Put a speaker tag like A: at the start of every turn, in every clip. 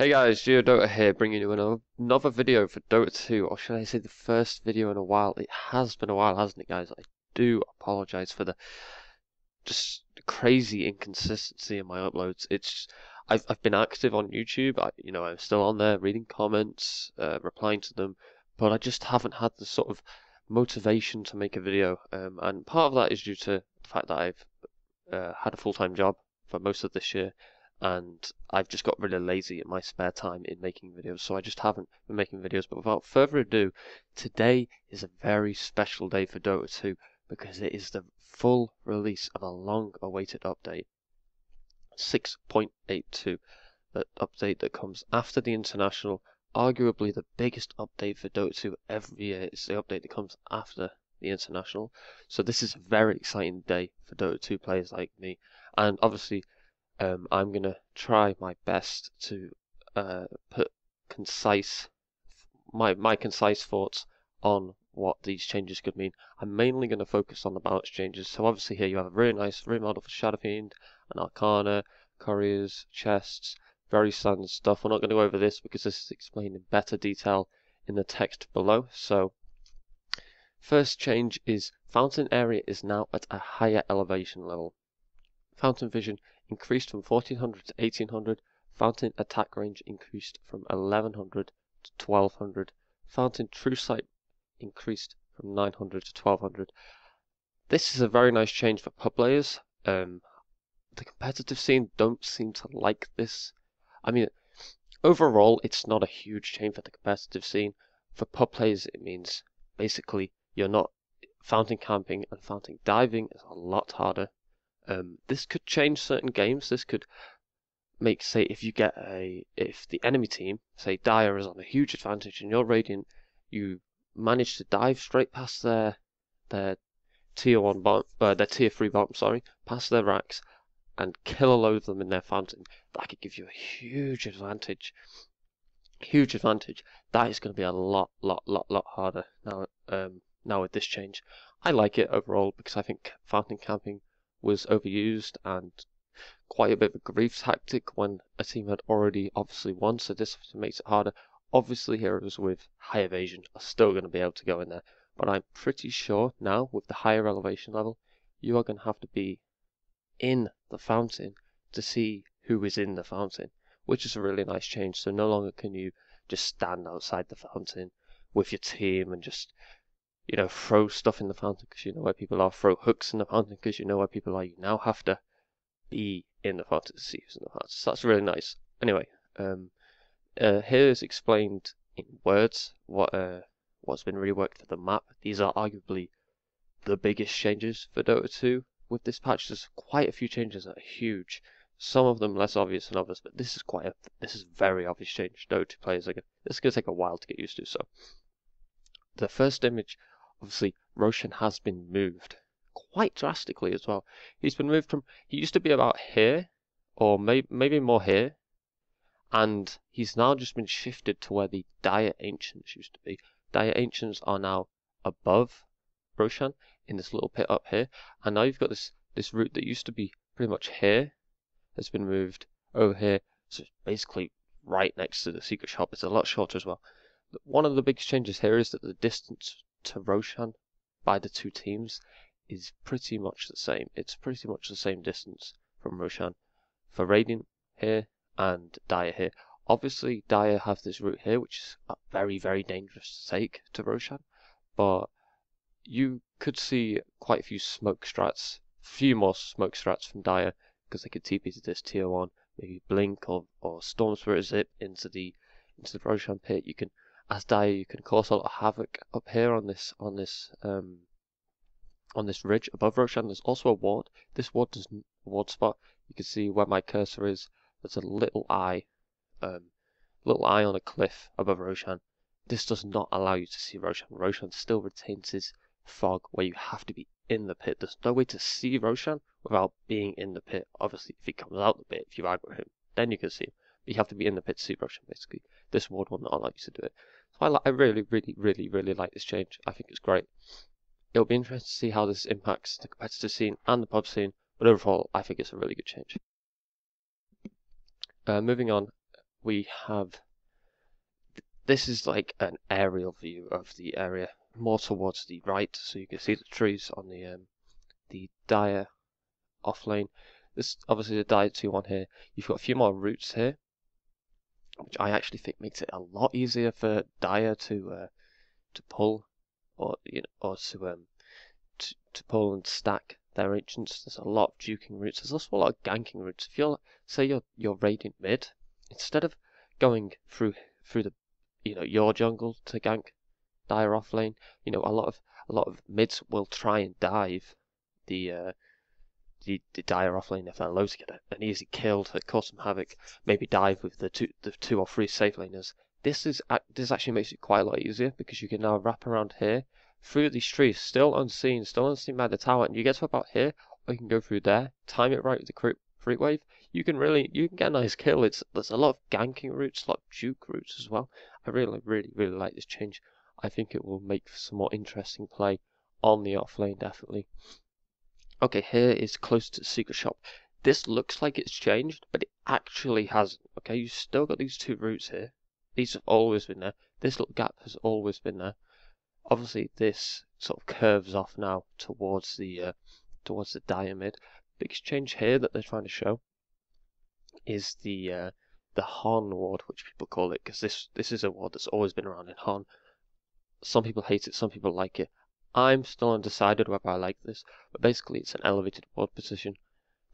A: Hey guys, Dota here, bringing you another video for Dota 2, or should I say the first video in a while. It has been a while, hasn't it, guys? I do apologize for the just crazy inconsistency in my uploads. I've been active on YouTube. I'm still on there reading comments, replying to them, but I just haven't had the sort of motivation to make a video. And part of that is due to the fact that I've had a full-time job for most of this year, and I've just got really lazy in my spare time in making videos, so I just haven't been making videos. But without further ado, today is a very special day for Dota 2 because it is the full release of a long-awaited update, 6.82, that update that comes after the International, arguably the biggest update for Dota 2 every year. It's the update that comes after the International, so this is a very exciting day for Dota 2 players like me, and obviously I'm going to try my best to put my concise thoughts on what these changes could mean. I'm mainly going to focus on the balance changes. So obviously here you have a really nice remodel for Shadow Fiend, and Arcana, couriers, chests, very standard stuff. We're not going to go over this because this is explained in better detail in the text below. So first change is fountain area is now at a higher elevation level. Fountain vision increased from 1400 to 1800. Fountain attack range increased from 1100 to 1200. Fountain true sight increased from 900 to 1200. This is a very nice change for pub players. The competitive scene don't seem to like this. I mean, overall, it's not a huge change for the competitive scene. For pub players, it means basically you're not fountain camping, and fountain diving is a lot harder. This could change certain games. This could make, say, if the enemy team, say Dire, is on a huge advantage and you're Radiant, you manage to dive straight past their tier 1 bomb, their tier 3 bomb, sorry, past their racks and kill a load of them in their fountain. That could give you a huge advantage. Huge advantage. That is going to be a lot harder now with this change. I like it overall because I think fountain camping was overused and quite a bit of a grief tactic when a team had already obviously won, so this makes it harder. Obviously heroes with high evasion are still going to be able to go in there, but I'm pretty sure now with the higher elevation level you are going to have to be in the fountain to see who is in the fountain, which is a really nice change. So no longer can you just stand outside the fountain with your team and just throw stuff in the fountain because you know where people are, throw hooks in the fountain because you know where people are. You now have to be in the fountain to see who's in the fountain. So that's really nice. Anyway, here is explained in words what's been reworked for the map. These are arguably the biggest changes for Dota 2 with this patch. There's quite a few changes that are huge. Some of them less obvious than others, but this is a very obvious change. Dota 2 players this is going to take a while to get used to. So the first image, obviously, Roshan has been moved quite drastically as well. He's been moved from, he used to be about here, or maybe more here, and he's now just been shifted to where the Dire Ancients used to be. Dire Ancients are now above Roshan in this little pit up here, and now you've got this route that used to be pretty much here, has been moved over here, so it's basically right next to the secret shop. It's a lot shorter as well. One of the biggest changes here is that the distance to Roshan by the two teams is pretty much the same. It's pretty much the same distance from Roshan for Radiant here and Dire here. Obviously, Dire have this route here, which is very dangerous to take to Roshan, but you could see quite a few smoke strats, more smoke strats from Dire because they could TP to this tier 1, maybe Blink or Storm Spirit Zip into the Roshan pit. You can, as Dire, you can cause a lot of havoc up here on this ridge above Roshan. There's also a ward. This ward spot, you can see where my cursor is. There's a little eye on a cliff above Roshan. This does not allow you to see Roshan. Roshan still retains his fog where you have to be in the pit. There's no way to see Roshan without being in the pit. Obviously, if he comes out the pit, if you aggro him, then you can see him. But you have to be in the pit to see Roshan, basically. This ward will not allow you to do it. So I really like this change. I think it's great. It'll be interesting to see how this impacts the competitive scene and the pub scene, but overall, I think it's a really good change. Moving on, we have, this is like an aerial view of the area, more towards the right, so you can see the trees on the Dire off lane. This obviously the Dire 2-1 here. You've got a few more routes here, which I actually think makes it a lot easier for Dire to pull, or to pull and stack their ancients. There's a lot of duking routes. There's also a lot of ganking routes. If you're, say you're Radiant mid, instead of going through the your jungle to gank Dire off lane, a lot of mids will try and dive the Dire off lane if they're low to get an easy kill to cause some havoc. Maybe dive with the two or three safe laners. This actually makes it quite a lot easier because you can now wrap around here through these trees, still unseen by the tower, and you get to about here, or you can go through there, time it right with the creep wave. You can get a nice kill. There's a lot of ganking routes, a lot of juke routes as well. I really like this change. I think it will make for some more interesting play on the off lane, definitely. Okay, here is close to the secret shop. This looks like it's changed, but it actually hasn't. Okay, you've still got these two routes here. These have always been there. This little gap has always been there. Obviously, this sort of curves off now towards the Dire mid. Biggest change here that they're trying to show is the Han ward, which people call it, because this is a ward that's always been around in Han. Some people hate it, some people like it. I'm still undecided whether I like this, but basically it's an elevated ward position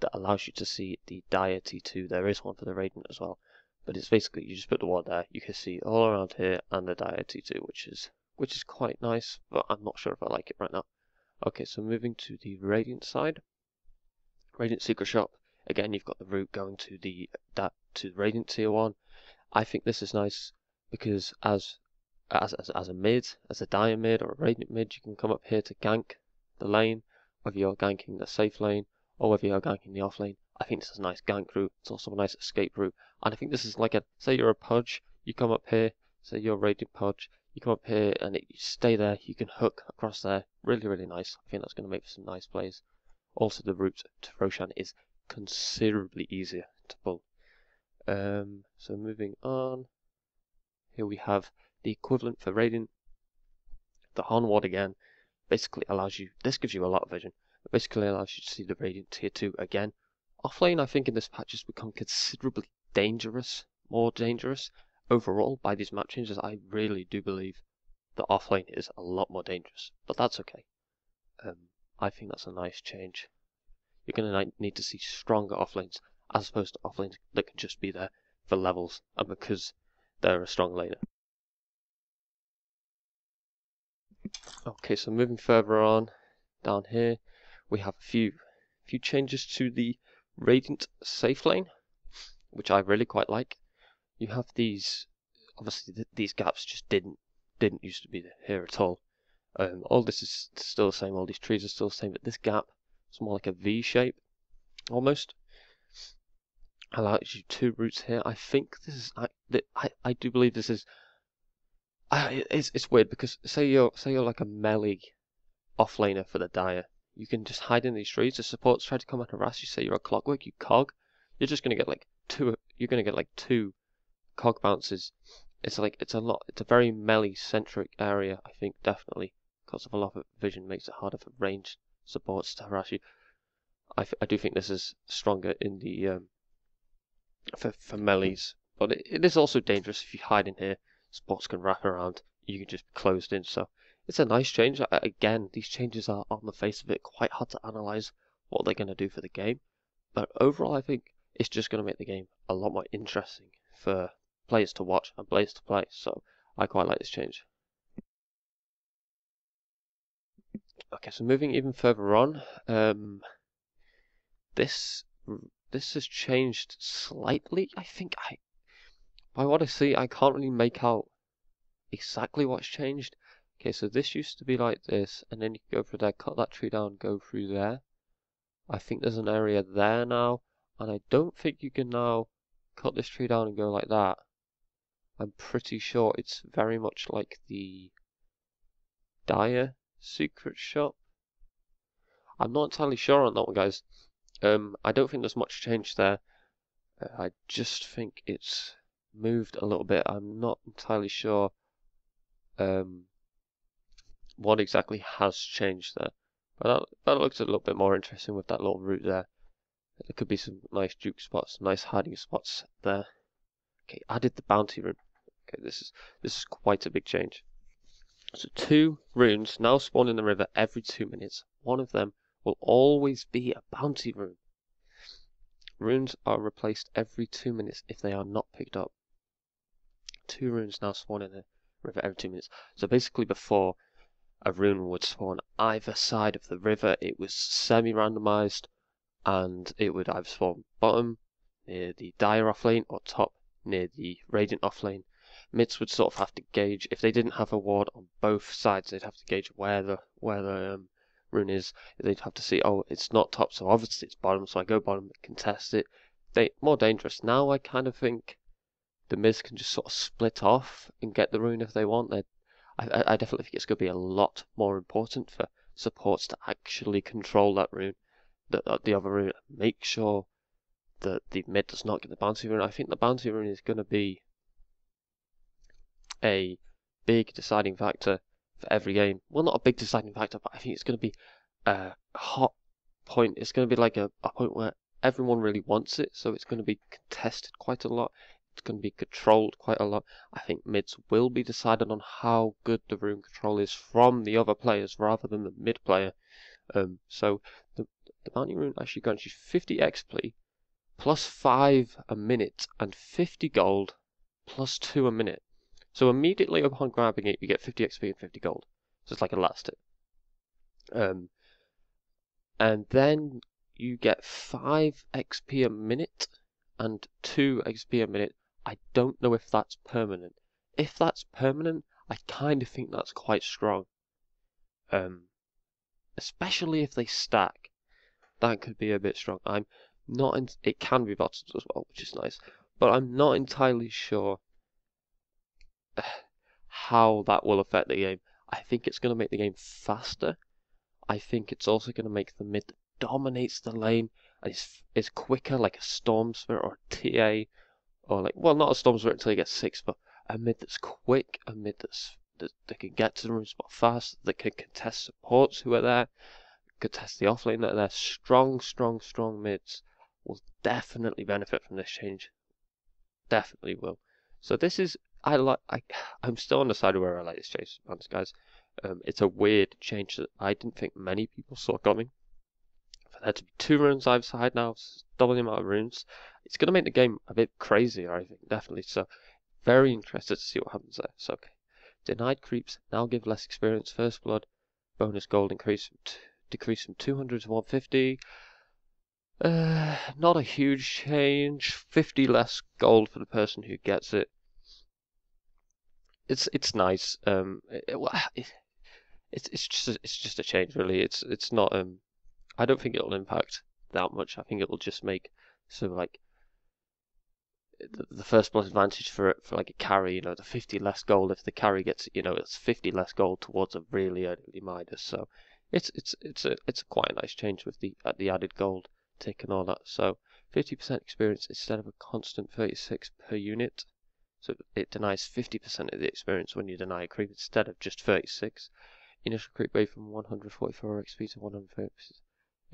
A: that allows you to see the Dire T2. There is one for the Radiant as well, but it's basically you just put the ward there. You can see all around here and the Dire T2, which is quite nice, but I'm not sure if I like it right now. Okay, so moving to the Radiant side, Radiant Secret Shop. Again, you've got the route going to the Radiant Tier 1. I think this is nice because as a mid, as a Dire mid or a Radiant mid, you can come up here to gank the lane, whether you're ganking the safe lane or whether you're ganking the off lane. I think this is a nice gank route. It's also a nice escape route, and I think this is like say you're a Pudge, you come up here, say you're a Radiant Pudge, you come up here and you stay there, you can hook across there. Really nice. I think that's going to make for some nice plays. Also, the route to Roshan is considerably easier to pull. So moving on, here we have the equivalent for Radiant. The Han ward again basically allows you, this gives you a lot of vision, but basically allows you to see the Radiant Tier 2 again. Offlane, I think in this patch has become considerably more dangerous overall by these map changes. I really do believe that offlane is a lot more dangerous, but that's okay. I think that's a nice change. You're going to need to see stronger offlanes as opposed to offlanes that can just be there for levels and because they're a strong laner. Okay, so moving further on, down here, we have a few changes to the Radiant safe lane, which I really quite like. You have these, obviously these gaps just didn't used to be here at all. All this is still the same, all these trees are still the same, but this gap is more like a V shape, almost. Allows you two routes here. I think this is, I do believe this is, it's weird because say you're like a melee offlaner for the Dire. You can just hide in these trees. The supports try to come and harass you. Say you're a Clockwork, you cog. You're just gonna get like two. You're gonna get like two cog bounces. It's a very melee centric area. I think definitely because of a lot of vision makes it harder for ranged supports to harass you. I do think this is stronger in the for melees, but it is also dangerous if you hide in here. Supports can wrap around. You can just be closed in. So it's a nice change. Again, these changes are on the face of it quite hard to analyze what they're going to do for the game. But overall, I think it's just going to make the game a lot more interesting for players to watch and players to play. So I quite like this change. Okay, so moving even further on, this has changed slightly. I think by what I see, I can't really make out exactly what's changed. Okay, so this used to be like this, and then you can go through there, cut that tree down, go through there. I think there's an area there now, and I don't think you can now cut this tree down and go like that. I'm pretty sure it's very much like the Dire secret shop. I'm not entirely sure on that one, guys. I don't think there's much change there. I just think it's moved a little bit. I'm not entirely sure what exactly has changed there. But that looks a little bit more interesting with that little route there. There could be some nice juke spots, nice hiding spots there. Okay, added the bounty rune. Okay, this is quite a big change. So 2 runes now spawn in the river every 2 minutes. One of them will always be a bounty rune. Runes are replaced every 2 minutes if they are not picked up. 2 runes now spawn in the river every 2 minutes. So basically before, a rune would spawn either side of the river. It was semi-randomized, and it would either spawn bottom, near the Dire off lane, or top, near the Radiant off lane. Mids would sort of have to gauge, if they didn't have a ward on both sides, they'd have to gauge where the rune is. They'd have to see, oh, it's not top, so obviously it's bottom, so I go bottom, contest it. More dangerous. Now I kind of think the mids can just sort of split off and get the rune if they want. I definitely think it's going to be a lot more important for supports to actually control that rune, the other rune, and make sure that the mid does not get the bounty rune. I think the bounty rune is going to be a big deciding factor for every game. Well, not a big deciding factor, but I think it's going to be a hot point. It's going to be like a point where everyone really wants it, so it's going to be contested quite a lot. It's going to be controlled quite a lot. I think mids will be decided on how good the rune control is from the other players rather than the mid player. So the bounty rune actually grants you 50 XP plus 5 a minute and 50 gold plus 2 a minute. So immediately upon grabbing it, you get 50 XP and 50 gold. So it's like a last hit. And then you get 5 XP a minute and 2 XP a minute. I don't know if that's permanent. If that's permanent, I kind of think that's quite strong. Especially if they stack. That could be a bit strong. It can be bottoms as well, which is nice. But I'm not entirely sure how that will affect the game. I think it's going to make the game faster. I think it's also going to make the mid that dominates the lane and is quicker, like a Storm Spirit or a TA, or like, well, not a Storm Spirit until you get 6, but a mid that's quick, a mid that can get to the rune spot fast, that can contest supports who are there, contest the offlane that are there. Strong mids will definitely benefit from this change. Definitely will. So this is, I'm still on the side of where I like this change, guys. It's a weird change that I didn't think many people saw coming. For there to be 2 runes either side now, double the amount of runes, it's going to make the game a bit crazier, I think, definitely. So, very interested to see what happens there. So, okay. Denied creeps now give less experience. First blood, bonus gold decrease from 200 to 150. Not a huge change. 50 less gold for the person who gets it. It's nice. It's just a change, really. It's not I don't think it'll impact that much. I think it'll just make so like the first blood advantage for like a carry, the 50 less gold if the carry gets it, it's 50 less gold towards a really early Midas. So it's a quite a nice change with the added gold tick and all that. So 50% experience instead of a constant 36 per unit. So it denies 50% of the experience when you deny a creep instead of just 36. Initial creep rate from 144 XP to 130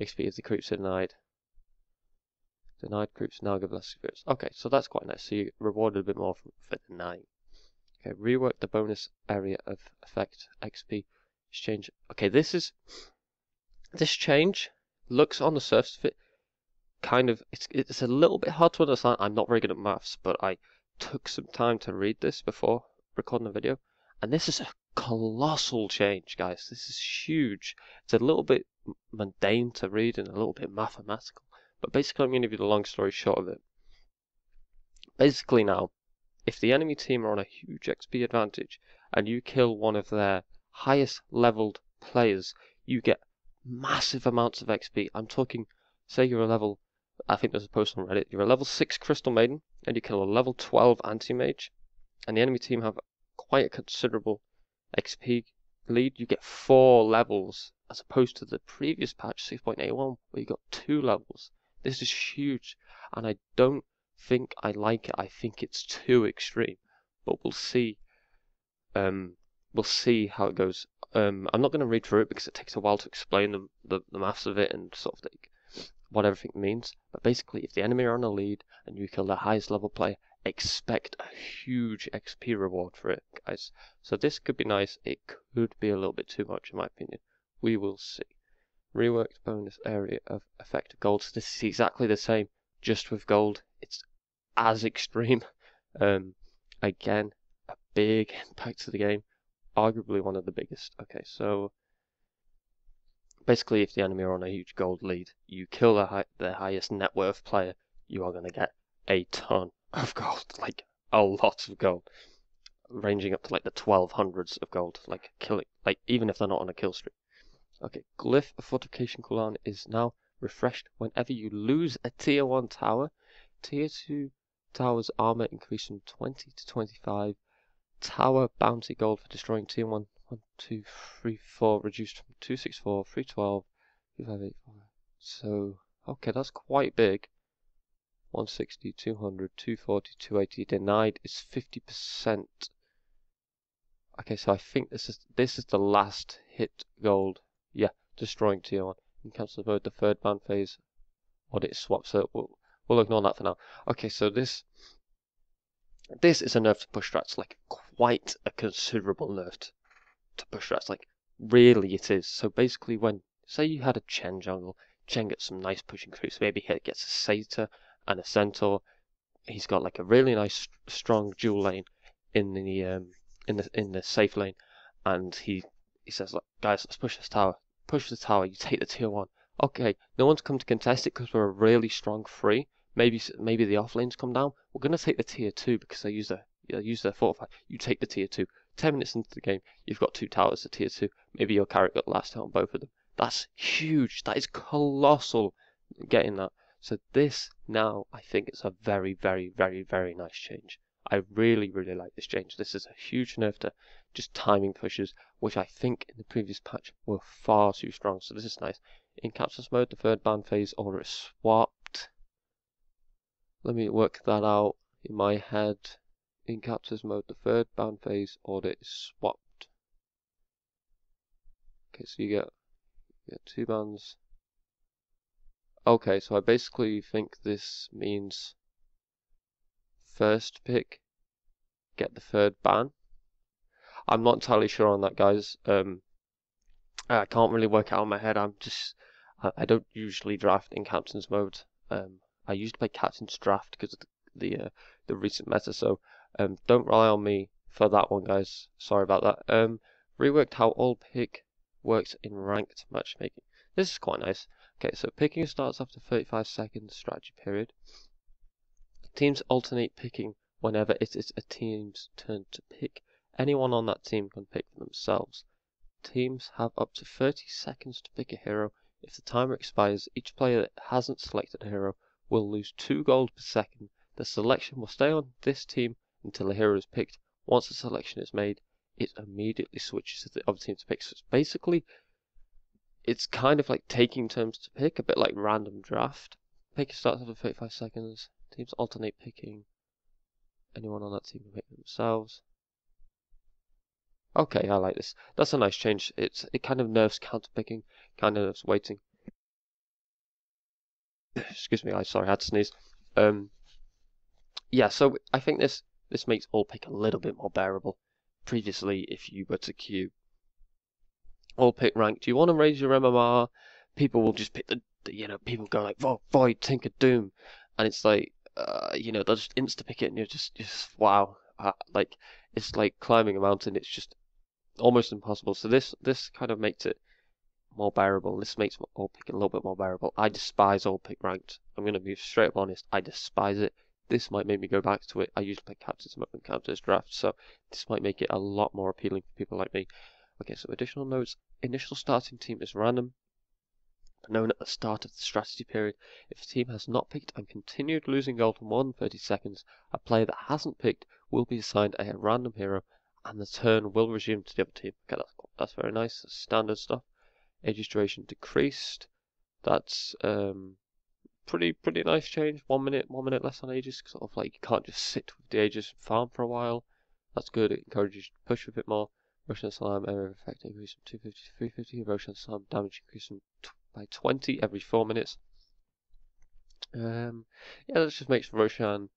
A: XP if the creeps are denied. Denied creeps now give less experience. Okay, so that's quite nice. So you rewarded a bit more for denying. Okay, rework the bonus area of effect XP exchange. Okay, this change looks on the surface of it kind of, it's a little bit hard to understand. I'm not very good at maths, but I took some time to read this before recording the video, and this is a colossal change, guys. This is huge. It's a little bit mundane to read and a little bit mathematical, but basically I'm going to give you the long story short of it. Basically now, if the enemy team are on a huge XP advantage and you kill one of their highest leveled players, you get massive amounts of XP. I'm talking, say you're a level, I think there's a post on Reddit, you're a level 6 Crystal Maiden and you kill a level 12 Anti-Mage, and the enemy team have quite a considerable XP lead, you get 4 levels as opposed to the previous patch 6.81 where you got 2 levels. This is huge, and I don't think I like it. I think it's too extreme, but we'll see. We'll see how it goes. I'm not going to read through it because it takes a while to explain the maths of it and sort of like what everything means. But basically, if the enemy are on a lead and you kill the highest level player, expect a huge XP reward for it, guys. So this could be nice. It could be a little bit too much, in my opinion. We will see. Reworked bonus area of effective gold. So this is exactly the same, just with gold. It's as extreme. Again, a big impact to the game. Arguably one of the biggest. Okay, so basically, if the enemy are on a huge gold lead, you kill the highest net worth player, you are going to get a ton of gold, like a lot of gold, ranging up to like the 1200s of gold, like killing, like even if they're not on a kill streak. Okay, glyph fortification cooldown is now refreshed whenever you lose a tier 1 tower. Tier 2 towers armor increase from 20 to 25. Tower bounty gold for destroying tier 1, 1, 2, 3, 4, reduced from 264, 312, 2584. So, okay, that's quite big. 160, 200, 240, 280. Denied is 50%. Okay, so I think this is the last hit gold. Yeah, destroying tier 1. In cancel mode, the third ban phase. Audit swap, so we'll ignore that for now. Okay, so this is a nerf to push strats, like quite a considerable nerf to push strats, like really it is. So basically when, say you had a Chen jungle, Chen gets some nice pushing creeps, maybe he gets a Satyr and a Centaur, he's got like a really nice strong dual lane in the safe lane, and he says, like, guys, let's push this tower, you take the tier 1. Okay, no one's come to contest it because we're a really strong 3. Maybe the off lanes come down. We're gonna take the tier 2 because they use their fortify. You take the tier 2. 10 minutes into the game, you've got 2 towers to tier 2. Maybe your carry got the last hit on both of them. That's huge. That is colossal. Getting that. So this now, I think it's a very, very, very, very nice change. I really, really like this change. This is a huge nerf to just timing pushes, which I think in the previous patch were far too strong. So this is nice. In capsules mode, the third ban phase order is swapped. Let me work that out in my head. In captures mode, the third ban phase order is swapped. Okay, so you get 2 bans. Okay, so I basically think this means first pick, get the third ban. I'm not entirely sure on that, guys. I can't really work it out in my head. I don't usually draft in captain's mode. I used to play captain's draft because of the recent meta, so don't rely on me for that one, guys. Sorry about that. Reworked how all pick works in ranked matchmaking. This is quite nice. Okay, so picking starts after 35 seconds strategy period. Teams alternate picking whenever it is a team's turn to pick. Anyone on that team can pick for themselves. Teams have up to 30 seconds to pick a hero. If the timer expires, each player that hasn't selected a hero will lose 2 gold per second. The selection will stay on this team until a hero is picked. Once the selection is made, it immediately switches to the other team to pick. So it's basically, it's kind of like taking turns to pick, a bit like random draft. Pick starts after 35 seconds. Teams alternate picking. Anyone on that team can pick themselves. Okay, I like this. That's a nice change. It kind of nerfs counter picking, kind of nerfs waiting. Excuse me, sorry, I had to sneeze. Yeah, so I think this makes all pick a little bit more bearable. Previously, if you were to queue all pick rank, do you want to raise your MMR? People will just pick people go like Void, Tinker, Doom, and it's like they'll just insta pick it, and you're just wow, like it's like climbing a mountain. It's just almost impossible. So this kind of makes it more bearable. This makes all pick a little bit more bearable. I despise all pick ranked. I'm gonna be straight up honest. I despise it. This might make me go back to it. I usually play captain's mode and captain's draft, so this might make it a lot more appealing for people like me. Okay, so additional notes. Initial starting team is random, known at the start of the strategy period. If a team has not picked and continued losing gold for more than 30 seconds, a player that hasn't picked will be assigned a random hero, and the turn will resume to the other team. Okay, that's very nice. That's standard stuff. Aegis duration decreased. That's pretty nice change. 1 minute less on Aegis. Sort of like you can't just sit with the Aegis and farm for a while. That's good. It encourages you to push a bit more. Rosh Salam area of effect increase from 250 to 350. Rosh Salam damage increase by 20 every 4 minutes. Yeah, that just makes Roshan a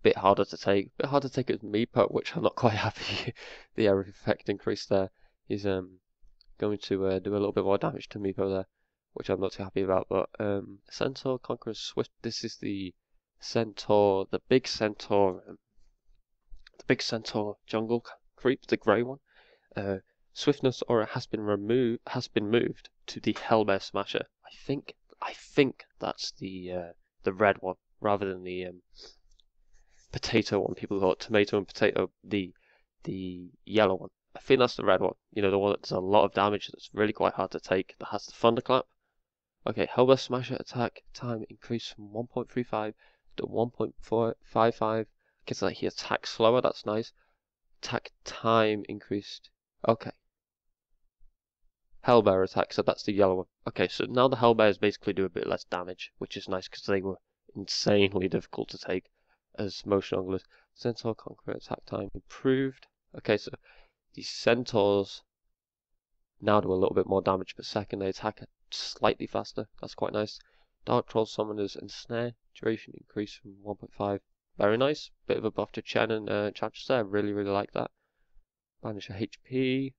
A: bit harder to take. A bit harder to take as Meepo, which I'm not quite happy. The area of effect increase there is going to do a little bit more damage to Meepo there, which I'm not too happy about. But Centaur Conqueror Swift. This is the Centaur, the big Centaur jungle creep, the grey one. Swiftness aura has been moved to the Hellbear Smasher. I think that's the red one rather than the potato one. People call it tomato and potato. The yellow one. I think that's the red one. You know, the one that does a lot of damage. That's really quite hard to take. That has the thunderclap. Okay, Hellbear Smasher attack time increased from 1.35 to 1.455. Gets like he attacks slower. That's nice. Attack time increased. Okay. Hellbear attack, so that's the yellow one. Okay, so now the Hellbears basically do a bit less damage, which is nice because they were insanely difficult to take as motion anglers. Centaur Conqueror attack time improved. Okay, so the Centaurs now do a little bit more damage per second. They attack slightly faster. That's quite nice. Dark Troll Summoners and Snare duration increased from 1.5. Very nice. Bit of a buff to Chen and Enchantress there. Really like that. Banisher HP.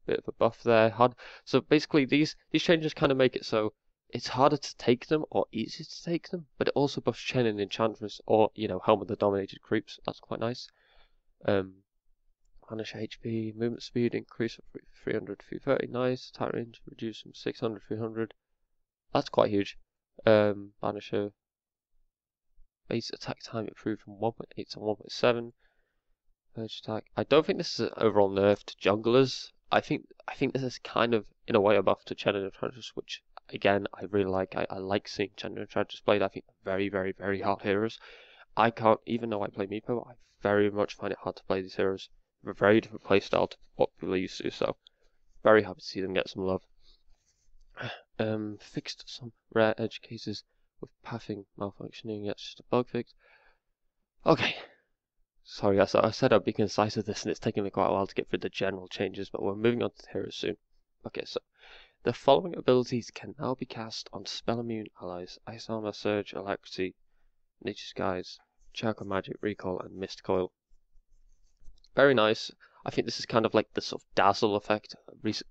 A: Bit of a buff there. Hard. So basically these changes kind of make it so it's harder to take them or easier to take them, but it also buffs Chen and Enchantress or, you know, Helm of the Dominated Creeps. That's quite nice. Banisher HP, movement speed increase from 300 to 330. Nice. Attack range reduced from 600 to 300. That's quite huge. Banisher base attack time improved from 1.8 to 1.7. Purge attack. I don't think this is an overall nerf to junglers. I think this is kind of, in a way, a buff to Chen and Enchantress, which, again, I really like. I like seeing Chen and Enchantress played. I think they're very hard heroes. I can't, even though I play Meepo, I very much find it hard to play these heroes. They're a very different playstyle to what people are used to, so very happy to see them get some love. Fixed some rare edge cases with pathing malfunctioning. That's just a bug fix. Okay. Sorry guys, I said I'd be concise with this and it's taken me quite a while to get through the general changes, but we're moving on to the heroes soon. Okay, so the following abilities can now be cast on spell immune allies: Ice Armor, Surge, Alacrity, Nature's Guise, Chakra Magic, Recall, and Mist Coil. Very nice. I think this is kind of like the sort of Dazzle effect.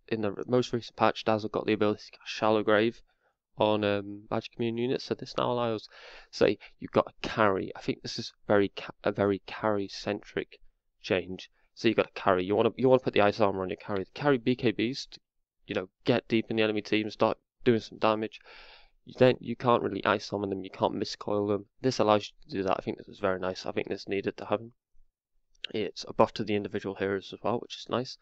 A: In the most recent patch, Dazzle got the ability to cast Shallow Grave on magic immune units, so this now allows, say, you've got a carry. I think this is a very carry centric change. So you've got a carry. You want to put the ice armor on your carry. The carry BKBs to, you know, get deep in the enemy team and start doing some damage. Then you can't really ice summon them. You can't miscoil them. This allows you to do that. I think this is very nice. I think this needed to happen. It's a buff to the individual heroes as well, which is nice.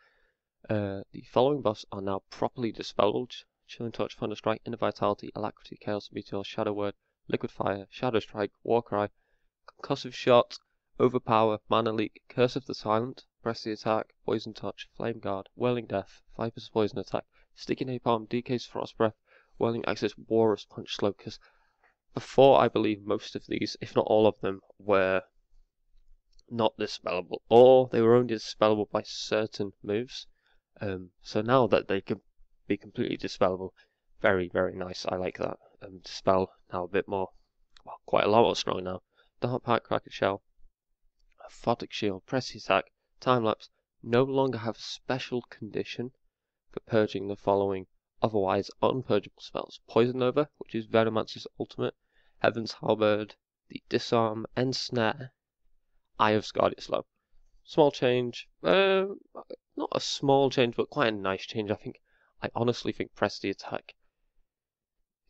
A: The following buffs are now properly dispellable: Chilling Touch, Thunder Strike, Inner Vitality, Alacrity, Chaos Meteor, Shadow Word, Liquid Fire, Shadow Strike, War Cry, Concussive Shot, Overpower, Mana Leak, Curse of the Silent, Press the Attack, Poison Touch, Flame Guard, Whirling Death, Viper's Poison Attack, Sticky Napalm, DK's Frost Breath, Whirling Axis, Walrus Punch Slow. Because before, I believe most of these, if not all of them, were not dispellable, or they were only dispellable by certain moves. So now that they can be completely dispellable, very nice. I like that. Dispel now a bit more, well, quite a lot more strong now. Dark Pack, Cracked Shell, Photic Shield, Press the Attack, Time Lapse no longer have a special condition for purging the following otherwise unpurgeable spells: Poison Nova, which is Venomancer's ultimate, Heaven's Halberd, the Disarm, and Snare, Eye of Scarlet Slow. Small change, not a small change, but quite a nice change. I honestly think Press the Attack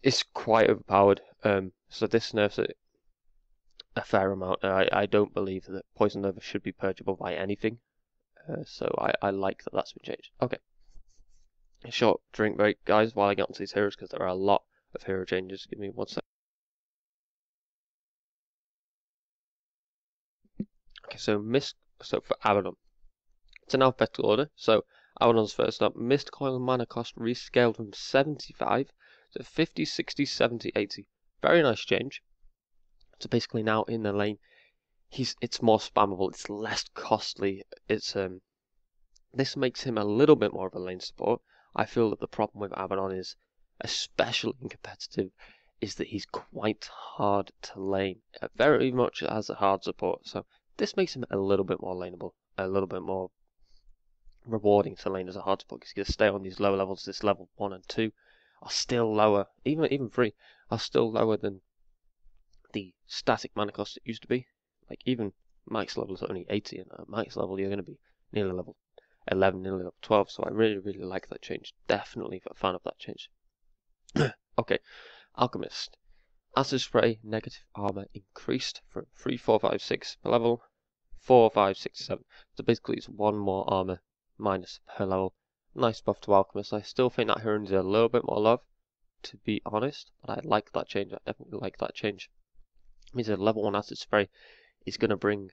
A: is quite overpowered, so this nerfs it a fair amount. I don't believe that Poison Nova should be purgeable by anything, so I like that that's been changed. Okay, a short drink break, guys, while I get onto these heroes, because there are a lot of hero changes. Give me 1 sec. Okay, so for Abaddon, it's an alphabetical order, so Abaddon's first up. Mist Coil mana cost rescaled from 75 to 50, 60, 70, 80. Very nice change. So basically now in the lane, it's more spammable, it's less costly, this makes him a little bit more of a lane support. I feel that the problem with Abaddon is, especially in competitive, is that he's quite hard to lane, very much as a hard support. So this makes him a little bit more laneable, a little bit more rewarding to lane as a hard support, because he's going to stay on these lower levels. This level 1 and 2 are still lower, even 3 are still lower than the static mana cost it used to be. Like even max level is only 80, and at max level you're going to be nearly level 11, nearly level 12, so I really like that change. Definitely a fan of that change. Okay, Alchemist. Acid Spray, negative armor increased from 3, 4, 5, 6 per level, 4, 5, 6, 7. So basically it's 1 more armor minus per level. Nice buff to Alchemist. I still think that hero needs a little bit more love, to be honest, but I like that change. I definitely like that change. It means a level 1 Acid Spray is going to bring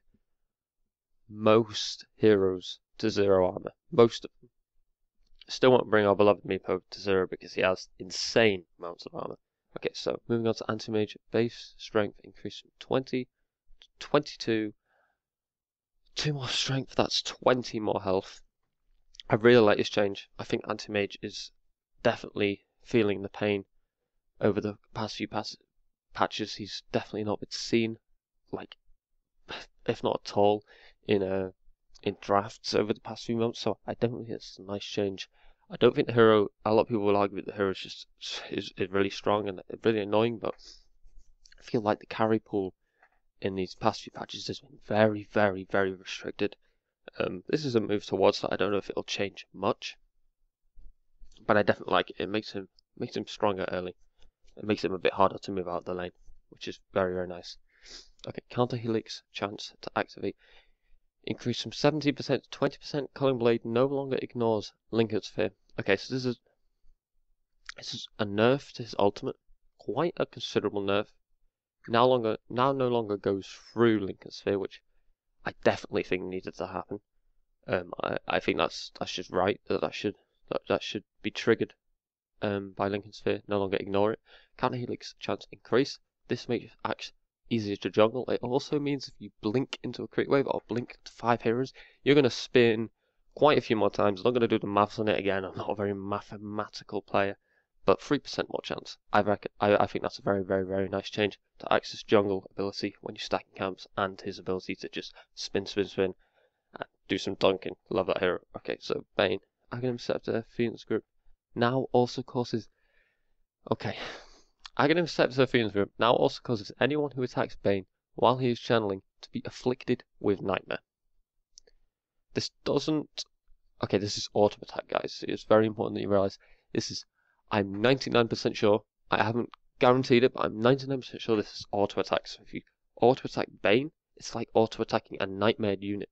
A: most heroes to 0 armor. Most of them. Still won't bring our beloved Meepo to 0 because he has insane amounts of armor. Okay, so moving on to Anti-Mage. Base strength increased from 20 to 22. 2 more strength, that's 20 more health. I really like this change. I think Anti-Mage is definitely feeling the pain over the past few patches. He's definitely not been seen, like, if not at all, in drafts over the past few months. So I definitely think it's a nice change. I don't think the hero, a lot of people will argue that the hero is really strong and really annoying, but I feel like the carry pool in these past few patches has been very restricted. This is a move towards that. I don't know if it'll change much, but I definitely like it. It makes him stronger early. It makes him a bit harder to move out the lane, which is very nice. Okay, Counter Helix chance to activate increased from 17% to 20%. Culling Blade no longer ignores Linken's Fear. Okay, so this is a nerf to his ultimate, quite a considerable nerf. Now no longer goes through Linken's Sphere, which I definitely think needed to happen. I think that's just right. That should be triggered by Linken's Sphere. No longer ignore it. Counter Helix chance increase. This makes Axe easier to juggle. It also means if you blink into a crit wave or blink to 5 heroes, you're going to spin quite a few more times. I'm not going to do the maths on it again. I'm not a very mathematical player. But 3% more chance. I think that's a very nice change to Axe's jungle ability when you're stacking camps, and his ability to just spin, and do some dunking. Love that hero. Okay, so Bane, Aghanim Scepter, Phoenix Group now also causes. Okay, Aghanim Scepter, Phoenix Group now also causes anyone who attacks Bane while he is channeling to be afflicted with Nightmare. This doesn't. Okay, this is auto attack, guys. It's very important that you realize this is. I'm 99% sure, I haven't guaranteed it, but I'm 99% sure this is auto attack. So if you auto attack Bane, it's like auto attacking a nightmare unit.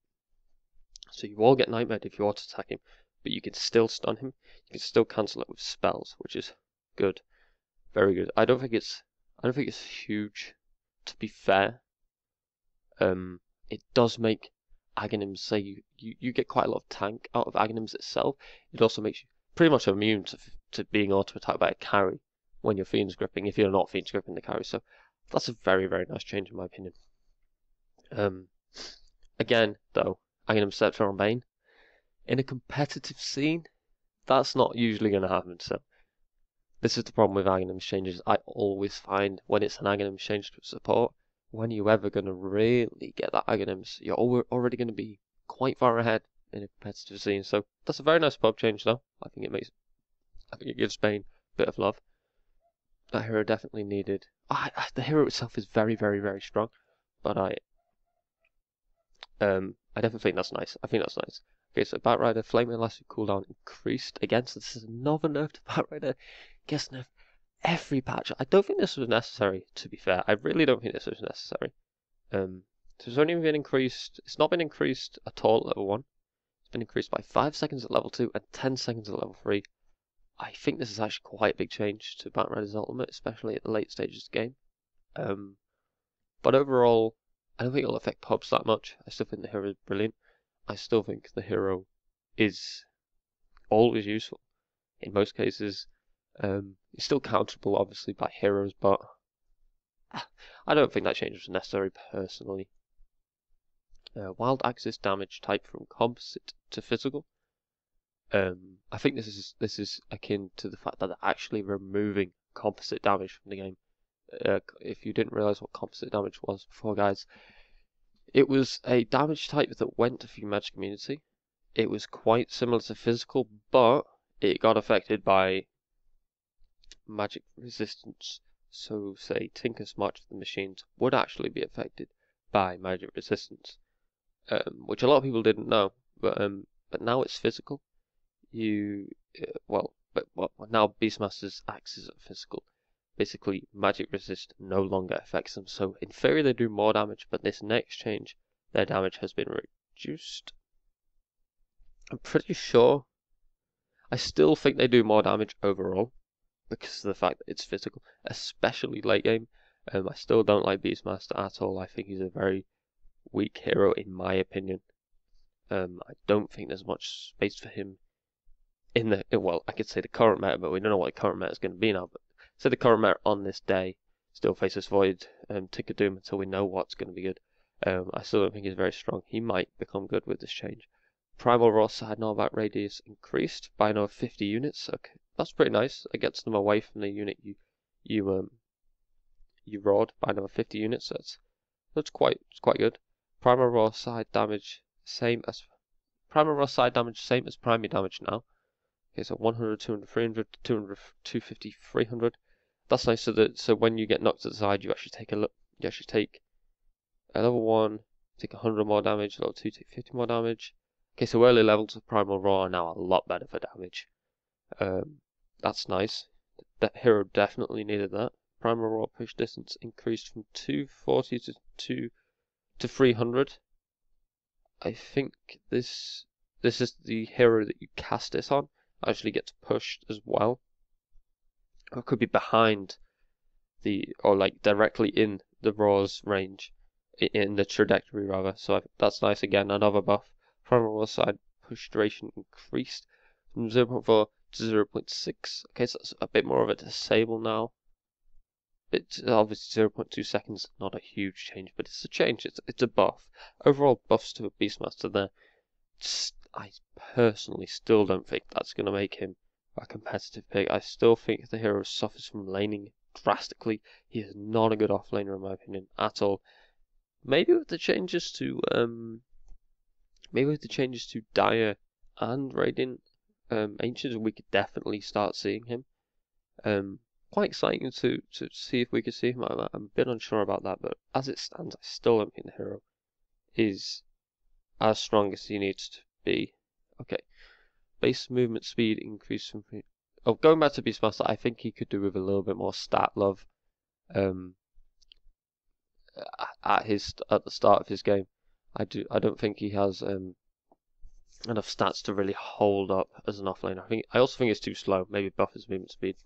A: So you all get nightmared if you auto attack him, but you can still stun him. You can still cancel it with spells, which is good, very good. I don't think it's huge, to be fair. It does make Aghanims, say you get quite a lot of tank out of Aghanims itself. It also makes you pretty much immune to being auto-attacked by a carry when you're Fiend's Gripping, if you're not Fiend's Gripping the carry. So that's a very nice change in my opinion. Again, though, Aghanim Scepter on Bane, in a competitive scene, that's not usually going to happen. So this is the problem with Aghanim changes. I always find when it's an Aghanim change to support, when you're ever going to really get that Aghanims, you're already going to be quite far ahead in a competitive scene. So that's a very nice pub change, though. I think it gives Bane a bit of love. That hero definitely needed. The hero itself is very strong, but I definitely think that's nice. I think that's nice. Okay, so Batrider Flame Elastic cooldown increased again. So this is another nerf to Batrider. Gets nerfed every patch. I don't think this was necessary, to be fair. I really don't think this was necessary. So it's only been increased. It's not been increased at all at level 1. Been increased by 5 seconds at level 2 and 10 seconds at level 3. I think this is actually quite a big change to Batrider's ultimate, especially at the late stages of the game. But overall, I don't think it'll affect pubs that much. I still think the hero is brilliant. I still think the hero is always useful. In most cases, it's still counterable, obviously, by heroes, but I don't think that change was necessary personally. Wild axis damage type from composite to physical. I think this is akin to the fact that they're actually removing composite damage from the game. If you didn't realize what composite damage was before, guys, it was a damage type that went through Magic Community. It was quite similar to physical, but it got affected by magic resistance. So, say, Tinker's March of the Machines would actually be affected by magic resistance, which a lot of people didn't know. But now it's physical. Now Beastmaster's axes are physical. Basically, magic resist no longer affects them. So, in theory, they do more damage. But this next change, their damage has been reduced. I'm pretty sure. I still think they do more damage overall, because of the fact that it's physical, especially late game. I still don't like Beastmaster at all. I think he's a very weak hero in my opinion. I don't think there's much space for him in the, well, I could say the current meta, but we don't know what the current meta is going to be now. But say the current meta on this day still faces Void, Ticker Doom until we know what's going to be good. I still don't think he's very strong. He might become good with this change. Primal Raw side knockback radius increased by another 50 units. Okay, that's pretty nice. It gets them away from the unit you roared by another 50 units. So it's quite good. Primal Raw side damage same as primary damage now. Okay, so 100, 200, 300, 200, 250, 300. That's nice. So when you get knocked to the side, you actually take a level 1, take 100 more damage. Level 2, take 50 more damage. Okay, so early levels of Primal Raw are now a lot better for damage. That's nice. That hero definitely needed that. Primal Raw push distance increased from 240 to 300. I think this is the hero that you cast this on. Actually gets pushed as well. Or it could be behind or like directly in the Raw's range. In the trajectory rather. So that's nice again, another buff. Primal Raw side push duration increased from 0.4 to 0.6. Okay, so that's a bit more of a disable now. It's obviously 0.2 seconds, not a huge change, but it's a change. It's a buff. Overall buffs to a Beastmaster there. I personally still don't think that's going to make him a competitive pick. I still think the hero suffers from laning drastically. He is not a good offlaner in my opinion at all. Maybe with the changes to Dire and Radiant Ancients, we could definitely start seeing him. Quite exciting to see if we could see him like that. I'm a bit unsure about that, but as it stands, I still don't think the hero is as strong as he needs to be. Okay, base movement speed increased from. Oh, going back to Beastmaster, I think he could do with a little bit more stat love. At the start of his game, I don't think he has enough stats to really hold up as an offlaner. I also think it's too slow. Maybe buff his movement speed,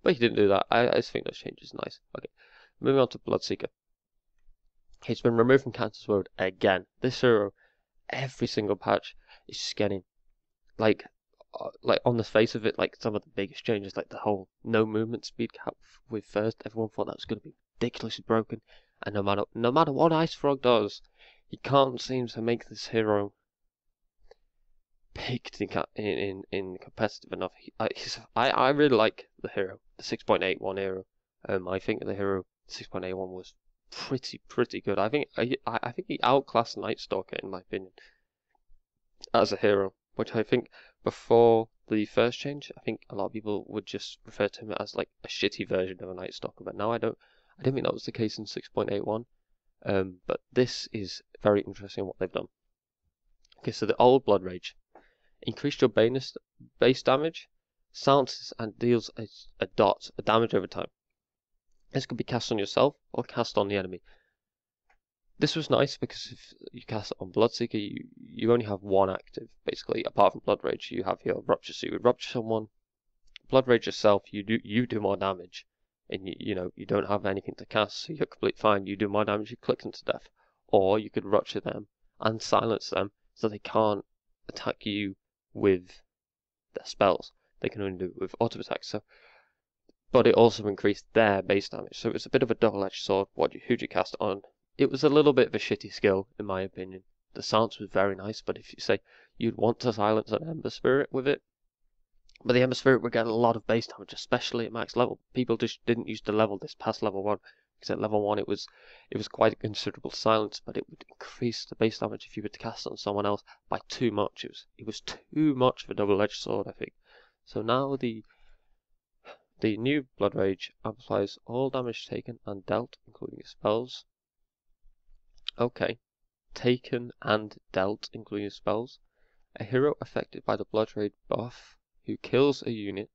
A: but he didn't do that. I just think those changes are nice. Okay, moving on to Bloodseeker. He's been removed from Cancer's World again. This hero, every single patch, is just getting like on the face of it, like some of the biggest changes, like the whole no movement speed cap with first. Everyone thought that was going to be ridiculously broken, and no matter what Ice Frog does, he can't seem to make this hero picked in competitive enough. I really like the hero, the 6.81 hero. I think the hero 6.81 was pretty good. I think he outclassed Night Stalker in my opinion as a hero, which I think before the first change, I think a lot of people would just refer to him as like a shitty version of a Night Stalker. But now I don't think that was the case in 6.81. But this is very interesting what they've done. Okay, so the old Blood Rage increased your base damage, silences and deals a damage over time. This could be cast on yourself or cast on the enemy. This was nice because if you cast it on Bloodseeker, you only have one active, basically. Apart from Blood Rage, you have your Rupture. So you would Rupture someone. Blood Rage yourself, you do more damage, and you don't have anything to cast, so you're completely fine. You do more damage, you click them to death, or you could Rupture them and silence them so they can't attack you with their spells. They can only do it with auto attacks. So but it also increased their base damage. So it was a bit of a double-edged sword. Who'd you cast it on? It was a little bit of a shitty skill, in my opinion. The silence was very nice, but if you say you'd want to silence an Ember Spirit with it, but the Ember Spirit would get a lot of base damage, especially at max level. People just didn't use to level this past level 1, because at level 1 it was quite a considerable silence, but it would increase the base damage if you were to cast it on someone else by too much. It was too much of a double-edged sword, I think. So now the new Blood Rage amplifies all damage taken and dealt, including spells. Okay. Taken and dealt, including spells. A hero affected by the Blood Rage buff who kills a unit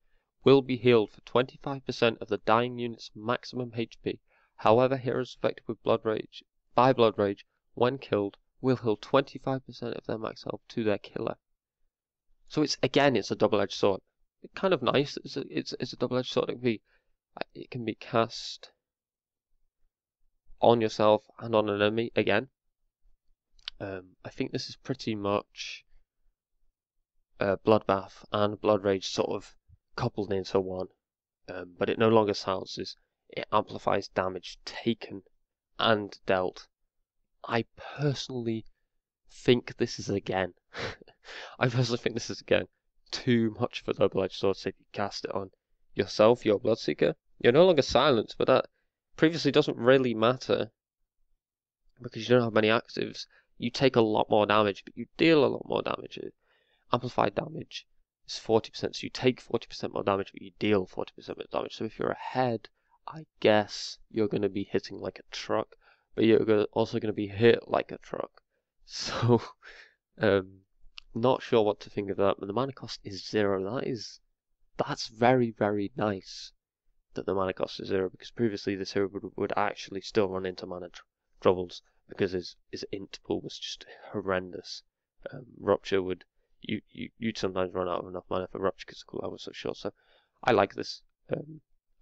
A: will be healed for 25% of the dying unit's maximum HP. However, heroes affected with Blood Rage when killed will heal 25% of their max health to their killer. So it's a double-edged sword. It's kind of nice. It's a double-edged sword. It can be cast on yourself and on an enemy again. I think this is pretty much Bloodbath and Blood Rage sort of coupled into one, but it no longer silences. It amplifies damage taken and dealt. I personally think this is again. Too much for double-edged sword. So if you cast it on yourself, your Bloodseeker, you're no longer silenced, but that previously doesn't really matter because you don't have many actives. You take a lot more damage, but you deal a lot more damage. Amplified damage is 40%, so you take 40% more damage, but you deal 40% more damage. So if you're ahead, I guess you're going to be hitting like a truck, but you're also going to be hit like a truck. So, not sure what to think of that, but the mana cost is 0. That's very, very nice that the mana cost is 0, because previously this hero would actually still run into mana troubles because his int pool was just horrendous. Rupture you'd sometimes run out of enough mana for Rupture because the cooldown was so short. So I like this.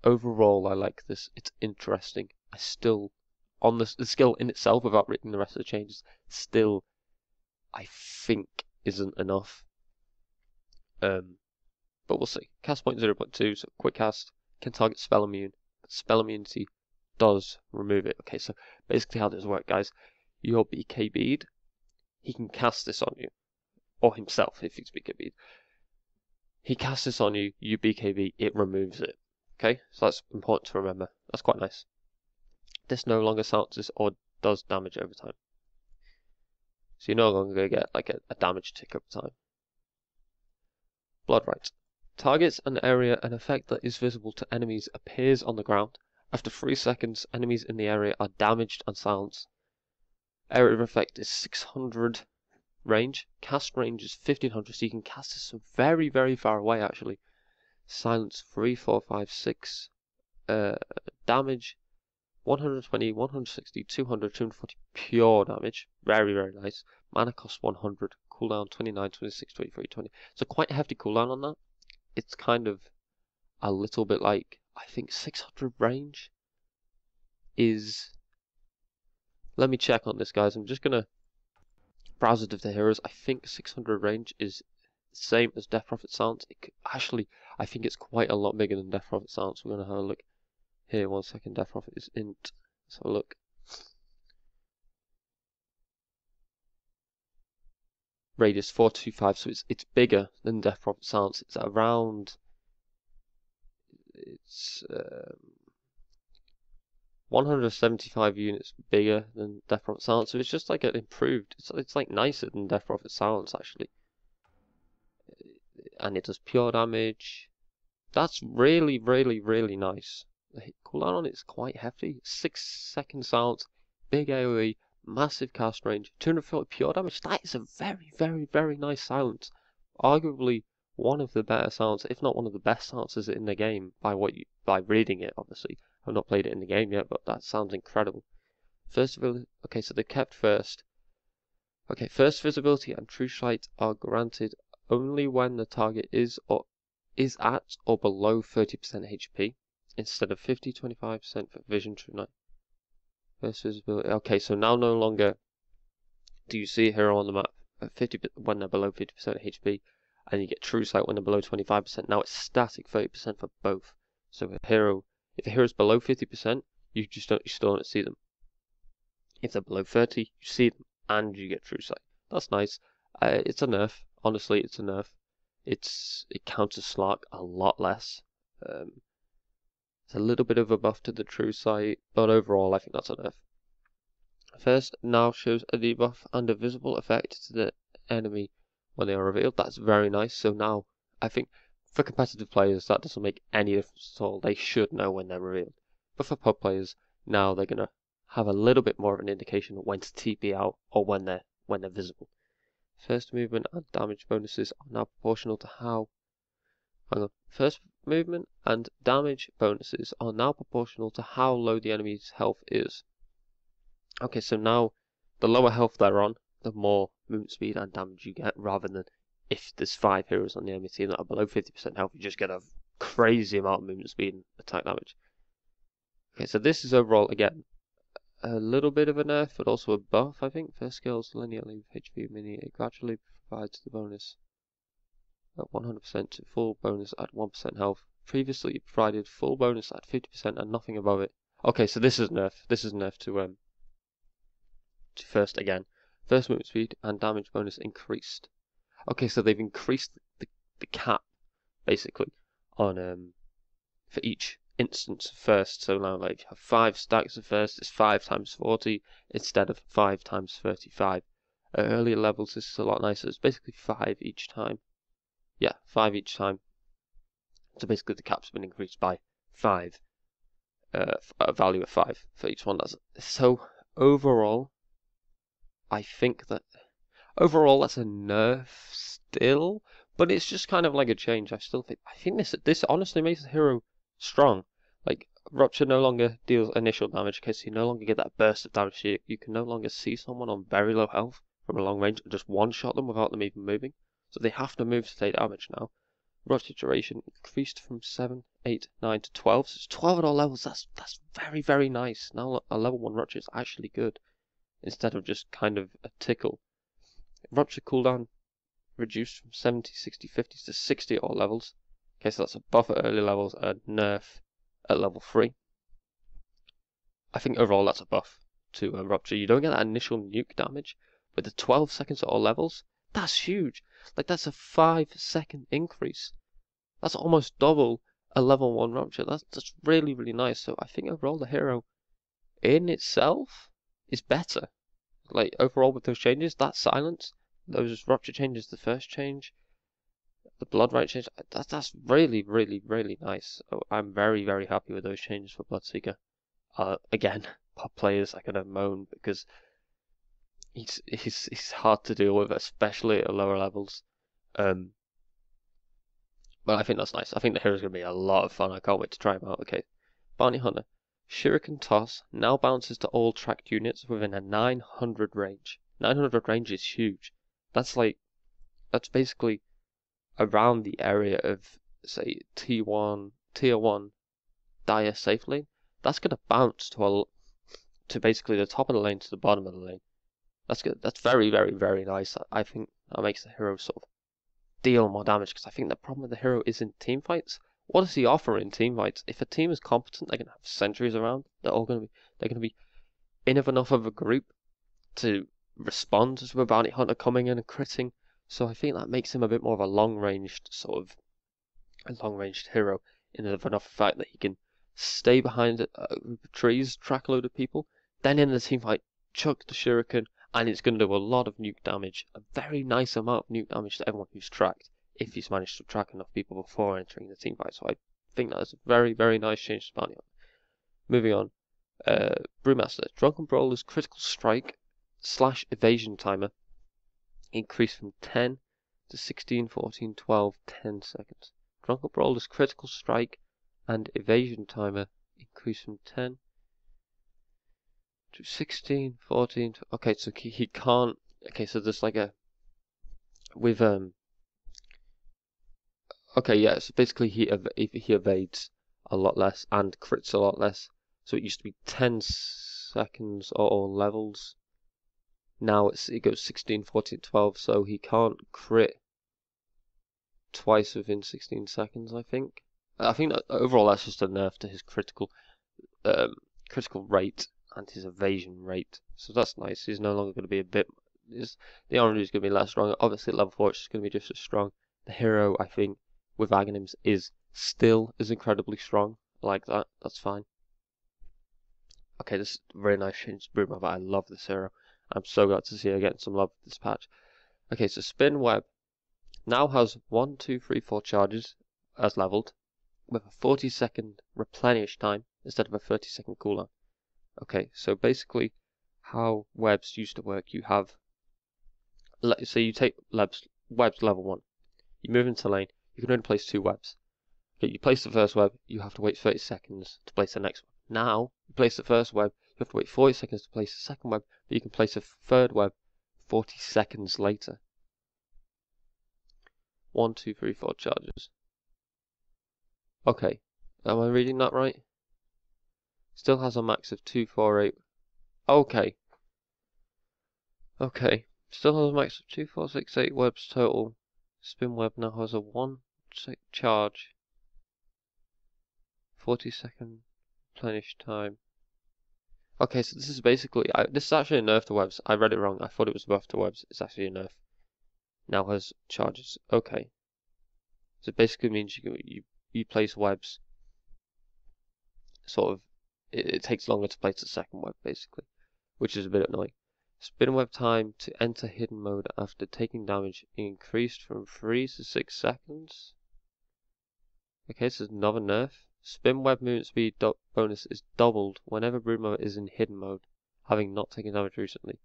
A: Overall, I like this. It's interesting. I still, on the skill in itself, without reading the rest of the changes, still, I think isn't enough. But we'll see. Cast point 0.2, so quick cast, can target spell immune. Spell immunity does remove it. Okay, so basically how does it work, guys? You're BKB'd, he can cast this on you. Or himself, if he's BKB'd. He casts this on you, you BKB, it removes it. Okay, so that's important to remember. That's quite nice. This no longer silences or does damage over time. So you're no longer going to get like a damage tick over time. Bloodright. Targets an area, an effect that is visible to enemies appears on the ground. After 3 seconds, enemies in the area are damaged and silenced. Area of effect is 600 range. Cast range is 1500, so you can cast this from very, very far away actually. Silence 3, 4, 5, 6. Damage 120, 160, 200, 240 pure damage. Very, very nice. Mana cost 100. Cooldown 29, 26, 23, 20. So quite a hefty cooldown on that. It's kind of a little bit like, I think 600 range is... Let me check on this, guys. I'm just going to browse it of the heroes. I think 600 range is the same as Death Prophet Silence. Actually, I think it's quite a lot bigger than Death Prophet Silence. We're going to have a look. Here, 1 second. Death Prophet is int. Let's have a look. Radius 425, so it's bigger than Death Prophet Silence. It's around... It's 175 units bigger than Death Prophet Silence, so it's just like an improved. It's like nicer than Death Prophet Silence actually. And it does pure damage. That's really, really, really nice. The cooldown on it is quite hefty. 6-second silence, big AoE, massive cast range, 240 pure damage. That is a very, very, very nice silence. Arguably one of the better silences, if not one of the best silences in the game by reading it. Obviously, I've not played it in the game yet, but that sounds incredible. First visibility. Okay, so they kept first. Okay, first visibility and true sight are granted only when the target is at or below 30% HP. Instead of 50, 25% for vision true night. First visibility. Okay, so now no longer do you see a hero on the map at 50 when they're below 50% HP, and you get true sight when they're below 25%. Now it's static 30% for both. So if a hero's below 50%, you still don't see them. If they're below 30, you see them and you get true sight. That's nice. It's a nerf. Honestly, it's a nerf. It counters Slark a lot less. It's a little bit of a buff to the true sight, but overall I think that's a nerf. First, now shows a debuff and a visible effect to the enemy when they are revealed. That's very nice. So now, I think, for competitive players, that doesn't make any difference at all. They should know when they're revealed. But for pub players, now they're going to have a little bit more of an indication of when to TP out or when they're visible. First movement and damage bonuses are now proportional to how... Hang on. First movement and damage bonuses are now proportional to how low the enemy's health is. Okay, so now the lower health they're on, the more movement speed and damage you get, rather than if there's 5 heroes on the enemy team that are below 50% health, you just get a crazy amount of movement speed and attack damage. Okay, so this is overall, again, a little bit of a nerf, but also a buff, I think. First skills linearly with HP mini, it gradually provides the bonus at 100% to full bonus at 1% health. Previously, it provided full bonus at 50% and nothing above it. Okay, so this is nerf. This is nerf to first again. First movement speed and damage bonus increased. Okay, so they've increased the cap basically on for each instance of first. So now like you have 5 stacks of first, it's 5 times 40 instead of 5 times 35. At earlier levels this is a lot nicer. It's basically 5 each time. Yeah, 5 each time. So basically the cap's been increased by 5. A value of 5 for each one. So overall, I think that overall that's a nerf still, but it's just kind of like a change. I think this honestly makes the hero strong. Like Rupture no longer deals initial damage, because you no longer get that burst of damage. You can no longer see someone on very low health from a long range and just one-shot them without them even moving. So they have to move to take damage now. Rupture duration increased from 7, 8, 9 to 12. So it's 12 at all levels. That's very, very nice. Now a level 1 Rupture is actually good, instead of just kind of a tickle. Rupture cooldown reduced from 70, 60, 50 to 60 at all levels. Okay, so that's a buff at early levels, a nerf at level 3. I think overall that's a buff to Rupture. You don't get that initial nuke damage, but the 12 seconds at all levels, that's huge. Like that's a 5-second increase. That's almost double a level 1 Rupture. That's really, really nice. So I think overall the hero in itself is better. Like overall with those changes, that silence, those Rupture changes, the first change, the blood right change, that's really, really, really nice. So I'm very, very happy with those changes for Bloodseeker. Again, pop players are gonna moan because he's hard to deal with, especially at lower levels. But I think that's nice. I think the hero's gonna be a lot of fun. I can't wait to try him out. Okay, Bounty Hunter. Shuriken Toss now bounces to all tracked units within a 900 range. 900 range is huge. That's basically around the area of, say, tier 1 dire safe lane. That's gonna bounce to basically the top of the lane to the bottom of the lane. That's good. That's very, very, very nice. I think that makes the hero sort of deal more damage, because I think the problem with the hero is in team fights. What does he offer in team fights? If a team is competent, they're gonna have sentries around. They're gonna be enough of a group to respond to a bounty hunter coming in and critting. So I think that makes him a bit more of a long-ranged hero, in of enough fact that he can stay behind a group of trees, track a load of people, then in the team fight, chuck the shuriken, and it's going to do a lot of nuke damage, a very nice amount of nuke damage to everyone who's tracked, if he's managed to track enough people before entering the team fight. So I think that is a very, very nice change to bounty hunter. Moving on, Brewmaster. Drunken Brawler's critical strike / evasion timer increased from 10 to 16, 14, 12, 10 seconds. Drunken Brawler's critical strike and evasion timer increased from 10 to 16, 14. Okay, so he can't. Okay, so there's like a with Okay, yeah. So basically, he evades a lot less and crits a lot less. So it used to be 10 seconds at all levels. Now it goes 16, 14, 12. So he can't crit twice within 16 seconds, I think. I think that overall that's just a nerf to his um, critical rate and his evasion rate. So that's nice. He's no longer going to be a bit. The orange is going to be less strong. Obviously, at level 4 it's just going to be just as strong. The hero, I think, with Aghanims is incredibly strong. I like that. That's fine. Okay, this is a very nice change to Broodmother. I love this hero. I'm so glad to see her getting some love this patch. Okay, so Spin Web now has 1, 2, 3, 4 charges as leveled, with a 40-second replenish time instead of a 30-second cooldown. Okay, so basically how webs used to work, you have, so you take webs level 1, you move into lane, you can only place 2 webs. Okay, you place the first web, you have to wait 30 seconds to place the next one. Now, you place the first web, you have to wait 40 seconds to place the second web, but you can place a third web 40 seconds later. 1, 2, 3, 4 charges. Okay, am I reading that right? Still has a max of 2, 4, 8. Okay. Okay. Still has a max of 2, 4, 6, 8 webs total. Spin Web now has a 1 charge. 40-second replenish time. Okay, so this is basically, this is actually a nerf to webs. I read it wrong. I thought it was a buff to webs. It's actually a nerf. Now has charges. Okay. So it basically means you place webs. Sort of, it takes longer to place the second web basically, which is a bit annoying. Spin web time to enter hidden mode after taking damage increased from 3 to 6 seconds. Okay, so another nerf. Spin web movement speed bonus is doubled whenever Broodmother is in hidden mode, having not taken damage recently.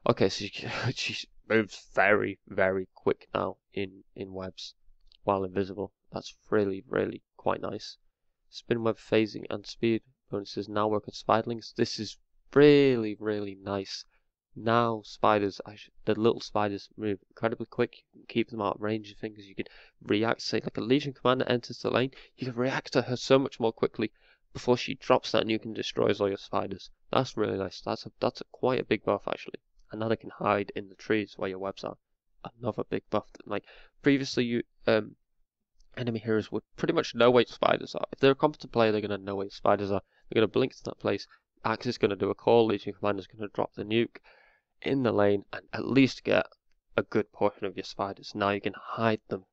A: Okay, so she moves very, very quick now in webs while invisible. That's really, really quite nice. Spin web phasing and speed bonuses now work on spiderlings. This is really, really nice. Now spiders, the little spiders move incredibly quick. You can keep them out of range of things. You can react, say like a Legion commander enters the lane, you can react to her so much more quickly before she drops that and you can destroy all your spiders. That's really nice. That's quite a big buff actually. And now they can hide in the trees where your webs are. Another big buff. Like previously enemy heroes would pretty much know where spiders are. If they're a competent player, they're going to know where spiders are. They're going to blink to that place. Axe is going to do a call. Legion commander is going to drop the nuke in the lane and at least get a good portion of your spiders. Now you can hide them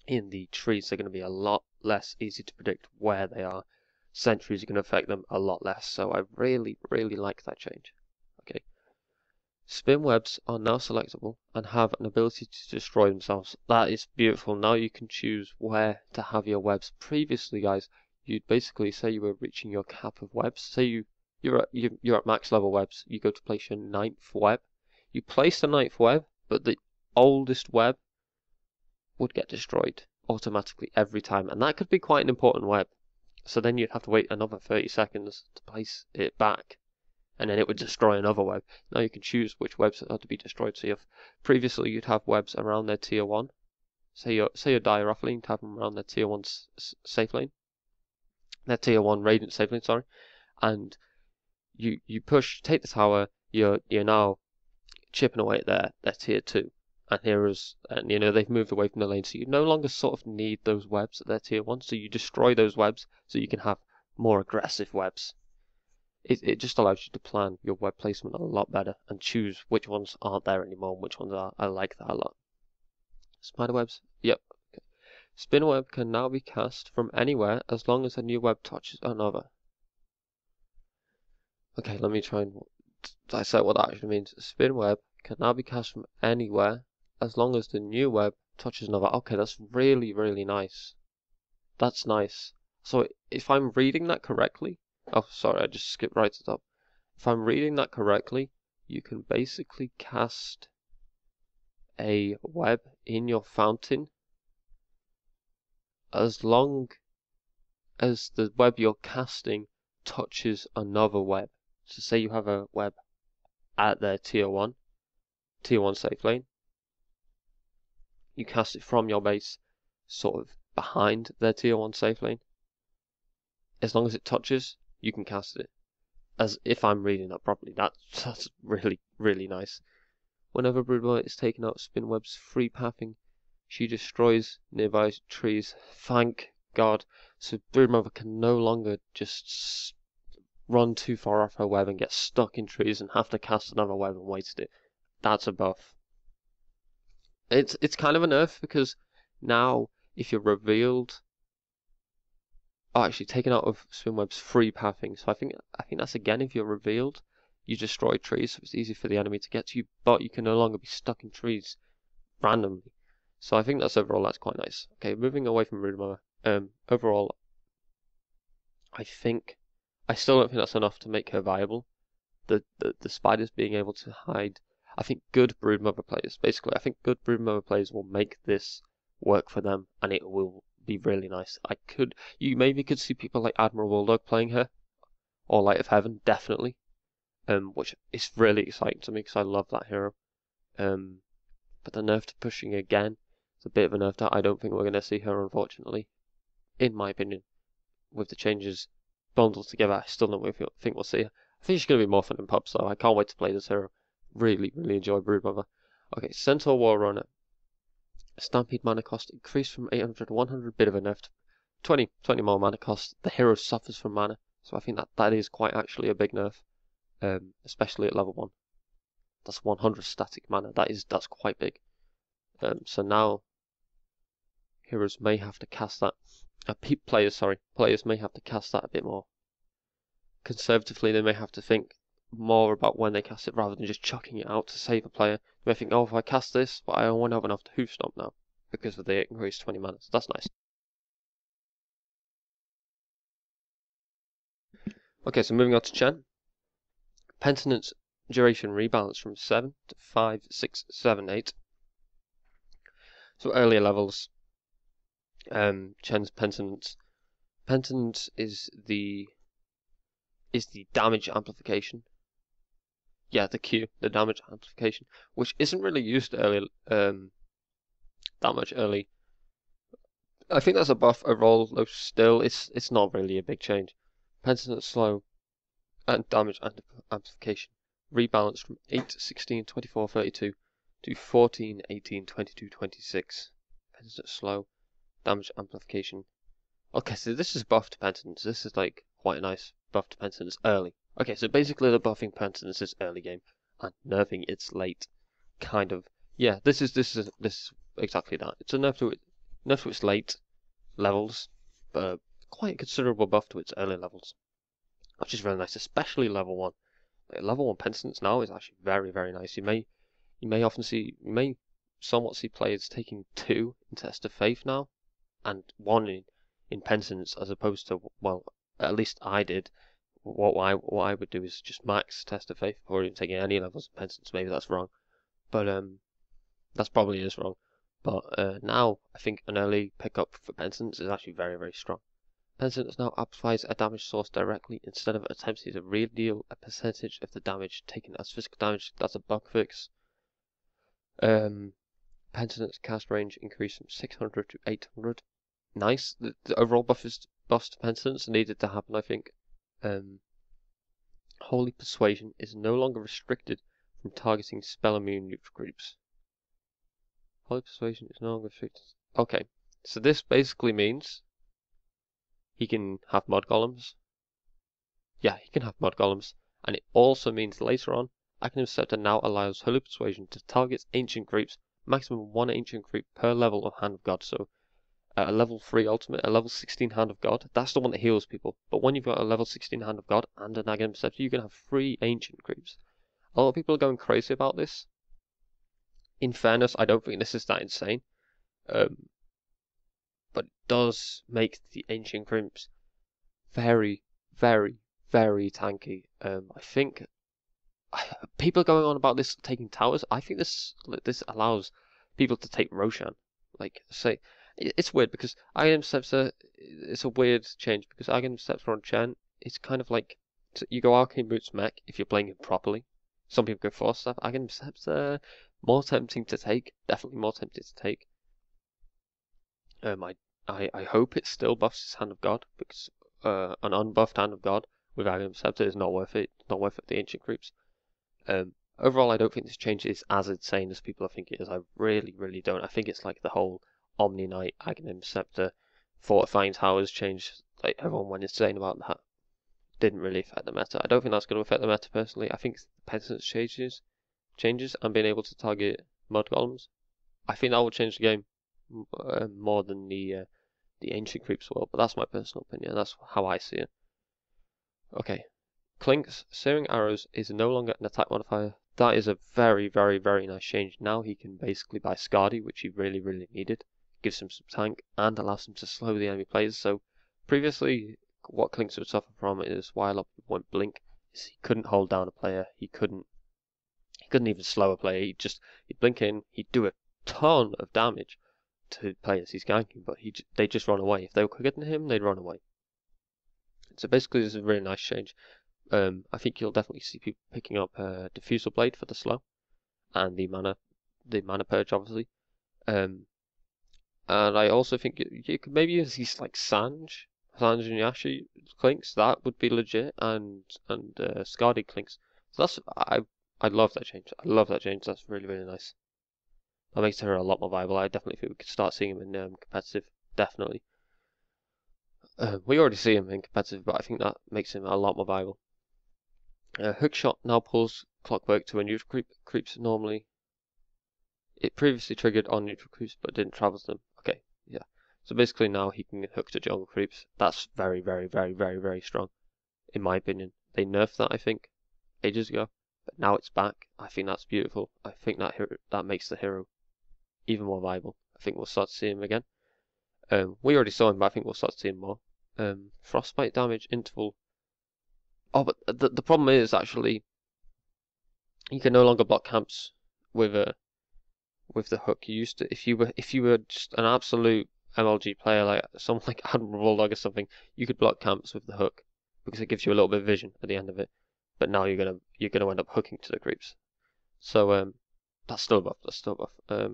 A: in the trees. They're going to be a lot less easy to predict where they are. Sentries are going to affect them a lot less. So I really, really like that change. Okay. Spin webs are now selectable and have an ability to destroy themselves. That is beautiful. Now you can choose where to have your webs. Previously, guys, you'd basically say you were reaching your cap of webs. Say you're at max level webs. You go to place your 9th web. You place the 9th web, but the oldest web would get destroyed automatically every time, and that could be quite an important web. So then you'd have to wait another 30 seconds to place it back. And then it would destroy another web. Now you can choose which webs are to be destroyed. So previously you'd have webs around their tier 1. Say your Dire off lane, you'd have them around their tier 1 safe lane. Their tier 1 Radiant safe lane, sorry. And you take the tower, you're now chipping away at their tier 2. And heroes, and they've moved away from the lane. So you no longer sort of need those webs at their tier 1. So you destroy those webs so you can have more aggressive webs. It just allows you to plan your web placement a lot better and choose which ones aren't there anymore and which ones are. I like that a lot. Spider webs, yep. Okay. Spin web can now be cast from anywhere as long as a new web touches another. Okay, let me try and dissect what that actually means. Spin web can now be cast from anywhere as long as the new web touches another. Okay, that's really, really nice. That's nice. So if I'm reading that correctly, oh, sorry, I just skipped right to the top. If I'm reading that correctly, you can basically cast a web in your fountain as long as the web you're casting touches another web. So say you have a web at their tier 1 safe lane. You cast it from your base, sort of behind their tier 1 safe lane. As long as it touches, you can cast it. As if I'm reading that properly, that's really, really nice. Whenever Broodmother is taken out Spin Web's free pathing, she destroys nearby trees. Thank God, so Broodmother can no longer just run too far off her web and get stuck in trees and have to cast another web and waste it. That's a buff. It's kind of a nerf because now if you're revealed, actually taken out of swim web's free pathing. So I think that's again if you're revealed, you destroy trees, so it's easy for the enemy to get to you, but you can no longer be stuck in trees randomly. So I think that's overall that's quite nice. Okay, moving away from Broodmother. Overall, I still don't think that's enough to make her viable. The spiders being able to hide. I think good Broodmother players, basically, I think good Broodmother players will make this work for them, and it will be really nice. You maybe could see people like Admiral Bulldog playing her, or Light of Heaven, definitely. Which is really exciting to me because I love that hero. But the nerf to pushing again, it's a bit of a nerf that I don't think we're going to see her, unfortunately. In my opinion, with the changes bundled together, I still don't think we'll see her. I think she's going to be more fun in pubs, though. I can't wait to play this hero. Really, really enjoy Broodmother. Okay, Centaur War Runner. Stampede mana cost increased from 800 to 100, bit of a nerf. 20 more mana cost. The hero suffers from mana, so I think that is quite actually a big nerf, especially at level 1. That's 100 static mana. That's quite big. So now heroes may have to cast that. Players may have to cast that a bit more conservatively. They may have to think more about when they cast it rather than just chucking it out to save a player. They may think, oh, if I cast this, but I won't have enough to hoof stomp now because of the increased 20 mana. So that's nice. Okay, so moving on to Chen. Penitence duration rebalance from 7 to 5, 6, 7, 8. So earlier levels, Chen's Penitence. Penitence is the damage amplification. Yeah, the Q, the damage amplification, which isn't really used early, that much early. I think that's a buff overall, though still, it's not really a big change. Penitence slow and damage amplification rebalance from 8, 16, 24, 32 to 14, 18, 22, 26. Penitence slow, damage amplification. Okay, so this is buff to Penitence. This is like quite a nice buff to Penitence early. Okay, so basically the buffing Penitence is early game and nerfing it's late. Kind of. Yeah, this is exactly that. It's a nerf to its late levels, but quite a considerable buff to its early levels, which is really nice, especially level 1. Like, level 1 Penitence now is actually very, very nice. You may somewhat see players taking 2 in Test of Faith now, and 1 in Penitence, as opposed to, well, at least I did. What I would do is just max Test of Faith before even taking any levels of Penitence. Maybe that's wrong, but that's probably is wrong. But now I think an early pickup for Penitence is actually very, very strong. Penitence now amplifies a damage source directly instead of attempting to redeal a percentage of the damage taken as physical damage. That's a bug fix. Penitence cast range increased from 600 to 800. Nice. The overall buff to Penitence needed to happen, I think. Holy Persuasion is no longer restricted from targeting spell immune neutral groups. Holy Persuasion is no longer restricted. Okay, so this basically means he can have Mud Golems. Yeah, he can have Mud Golems. And it also means later on, Aghanim Scepter now allows Holy Persuasion to target ancient groups, maximum 1 ancient group per level of Hand of God. So a level 3 ultimate, a level 16 Hand of God, that's the one that heals people. But when you've got a level 16 Hand of God and an Aghanim Scepter, you can have 3 ancient groups. A lot of people are going crazy about this. In fairness, I don't think this is that insane. But it does make the ancient groups very, very, very tanky. I think people are going on about this taking towers. I think this allows people to take Roshan. Like, say, it's weird because Aghanim Scepter, it's a weird change because Aghanim Scepter on Chen, it's kind of like, you go Arcane Boots mech if you're playing it properly. Some people go Force Staff. Aghanim Scepter, more tempting to take, definitely more tempting to take. I hope it still buffs his Hand of God, because an unbuffed Hand of God with Aghanim Scepter is not worth it. Not worth it for the ancient groups. Overall, I don't think this change is as insane as people think it is. I really, really don't. I think it's like the whole Omni Knight, Aghanim Scepter, fortifying towers changed. Like everyone went insane about that. Didn't really affect the meta. I don't think that's going to affect the meta personally. I think the peasants changes and being able to target mud golems. I think that will change the game more than the ancient creeps will. But that's my personal opinion. That's how I see it. Okay, Clink's searing arrows is no longer an attack modifier. That is a very, very, very nice change. Now he can basically buy Scardy, which he really, really needed. Gives him some tank and allows him to slow the enemy players. So previously, what Clinks would suffer from is why a lot of people went Blink, is he couldn't hold down a player. He couldn't even slow a player. He'd blink in. He'd do a ton of damage to players he's ganking, but they just run away. If they were quicker than him, they'd run away. So basically, this is a really nice change. I think you'll definitely see people picking up Diffusal Blade for the slow, and the mana purge, obviously. And I also think you could maybe use these like Sanj and Yashi clinks. That would be legit, and Scardy clinks. So that's I love that change. I love that change. That's really, really nice. That makes her a lot more viable. I definitely think we could start seeing him in competitive. Definitely. We already see him in competitive, but I think that makes him a lot more viable. Hookshot now pulls Clockwork to a neutral creeps normally. It previously triggered on neutral creeps, but didn't travel to them. Okay, yeah. So basically now he can hook to jungle creeps. That's very, very, very, very, very strong, in my opinion. They nerfed that, I think, ages ago, but now it's back. I think that's beautiful. I think that makes the hero even more viable. I think we'll start to see him again. We already saw him, but I think we'll start to see him more. Frostbite damage interval. Oh, but the problem is actually you can no longer block camps with the hook. You used to, if you were just an absolute MLG player, like someone like Admiral Bulldog or something, you could block camps with the hook because it gives you a little bit of vision at the end of it. But now you're gonna end up hooking to the creeps. So that's still a buff. That's still a buff.